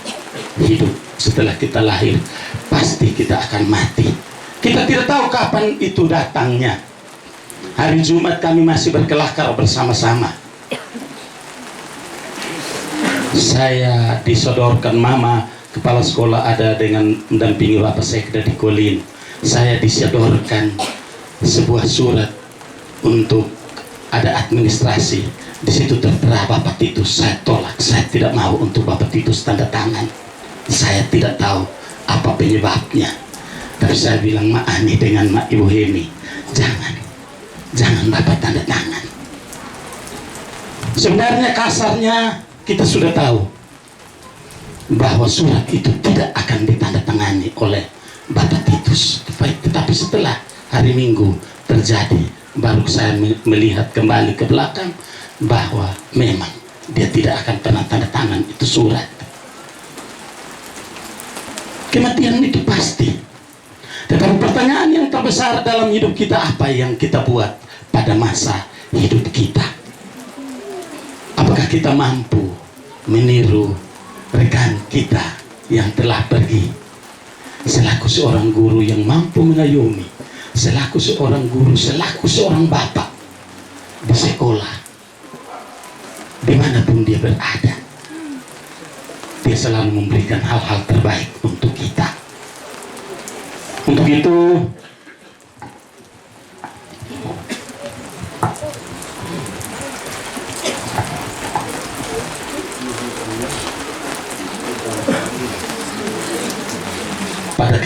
hidup, setelah kita lahir, pasti kita akan mati. Kita tidak tahu kapan itu datangnya. Hari Jumat kami masih berkelakar bersama-sama. Saya disodorkan Mama, kepala sekolah ada dengan mendampingi Bapak Sekda di Kolin. Saya disodorkan sebuah surat untuk ada administrasi. Di situ tertera Bapak Titus. Saya tolak, saya tidak mau untuk Bapak Titus tanda tangan. Saya tidak tahu apa penyebabnya. Tapi saya bilang Mak Ani dengan Mak Ibu Hemi, jangan Bapak tanda tangan. Sebenarnya kasarnya kita sudah tahu bahwa surat itu tidak akan ditandatangani oleh Bapak Titus. Tetapi setelah hari Minggu terjadi, baru saya melihat kembali ke belakang bahwa memang dia tidak akan pernah tanda tangan itu surat. Kematian itu pasti. Tetapi pertanyaan yang terbesar dalam hidup kita, apa yang kita buat pada masa hidup kita? Apakah kita mampu meniru rekan kita yang telah pergi? Selaku seorang guru yang mampu mengayomi, selaku seorang guru, selaku seorang bapak di sekolah, dimanapun dia berada, dia selalu memberikan hal-hal terbaik untuk kita. Untuk itu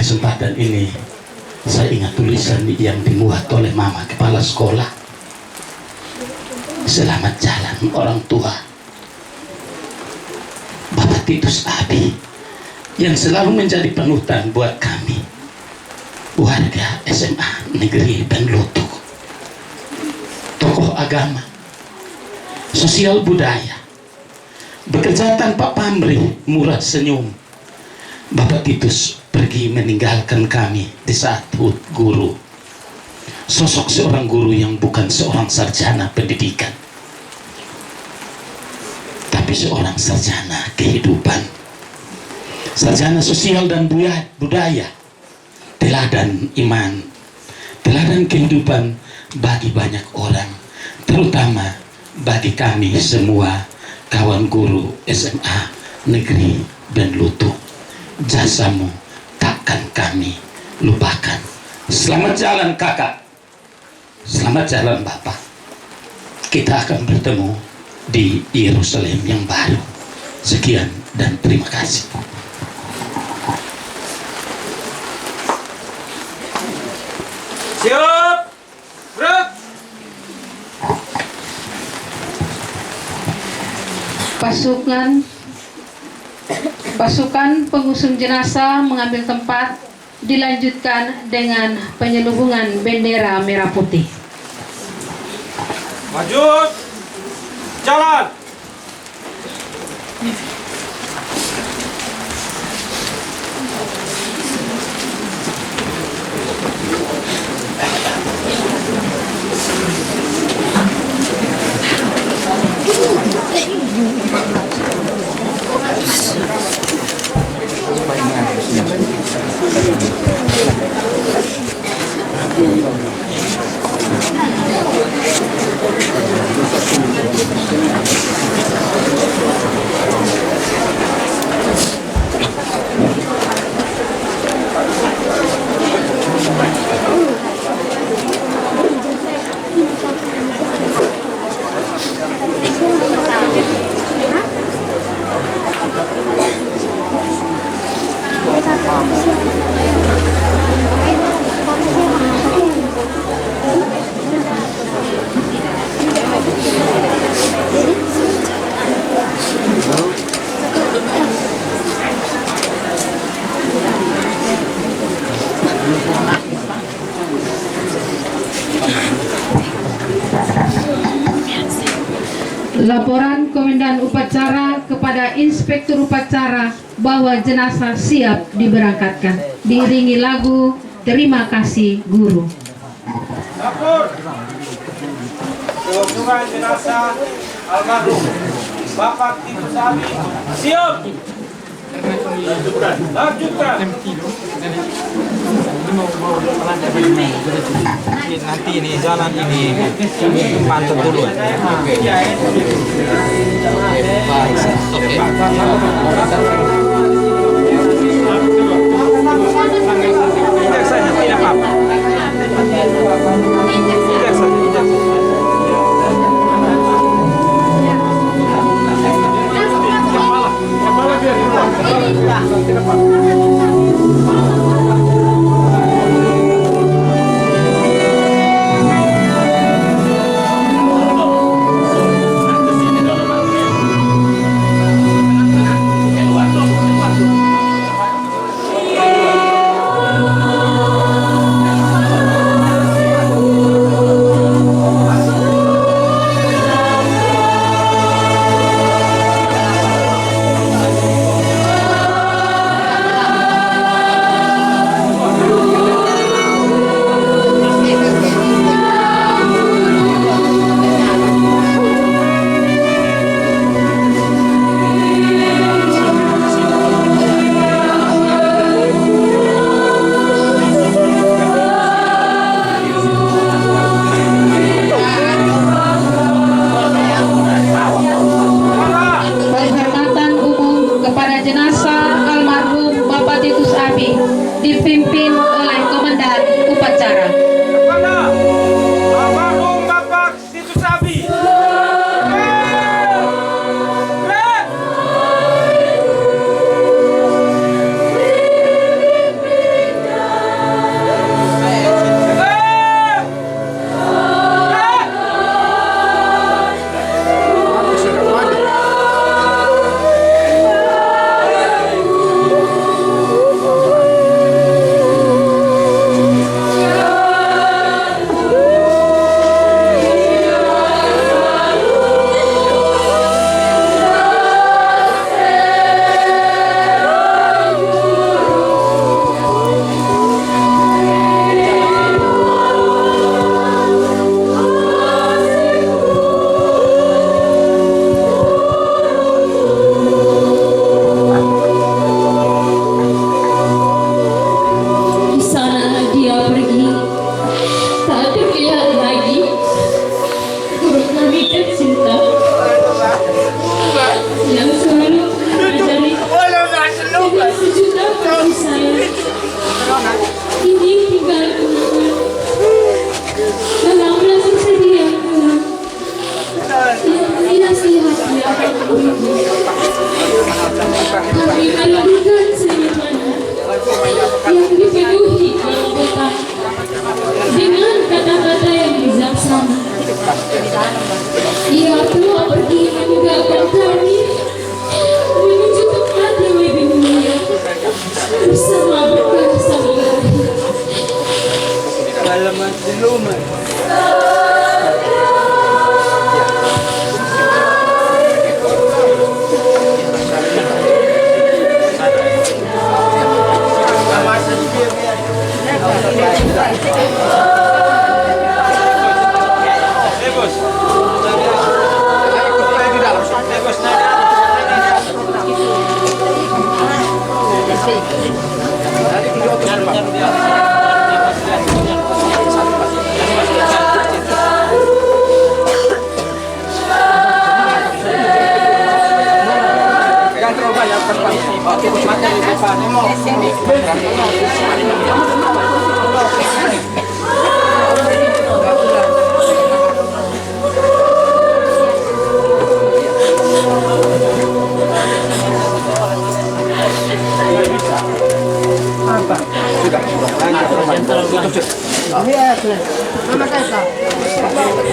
kesempatan ini saya ingat tulisan yang dimuat oleh Mama Kepala Sekolah. Selamat jalan orang tua. Bapak Titus Abi yang selalu menjadi panutan buat kami, warga SMA Negeri Benlotu, tokoh agama, sosial budaya, bekerja tanpa pamrih, murah senyum. Bapak Titus pergi meninggalkan kami di saat HUT guru. Sosok seorang guru yang bukan seorang sarjana pendidikan, tapi seorang sarjana kehidupan, sarjana sosial dan budaya, teladan iman, teladan kehidupan bagi banyak orang, terutama bagi kami semua kawan guru SMA Negeri Benlotu. Jasamu takkan kami lupakan. Selamat jalan kakak, selamat jalan bapak. Kita akan bertemu di Yerusalem yang baru. Sekian dan terima kasih. Siap, gerak. Pasukan pengusung jenazah mengambil tempat, dilanjutkan dengan penyelubungan bendera merah putih. Maju, jalan. Laporan Komandan Upacara kepada Inspektur Upacara bahwa jenazah siap diberangkatkan. Diiringi lagu Terima Kasih Guru. Dapur. Pengusungan jenazah almarhum Bapak Titus Abi siap. Lanjutkan. Nanti ini jalan ini pantau dulu. Oke. Injak saja, tidak apa-apa. Injak saja, injak saja. Kepala biar tidak apa-apa.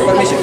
Permisi.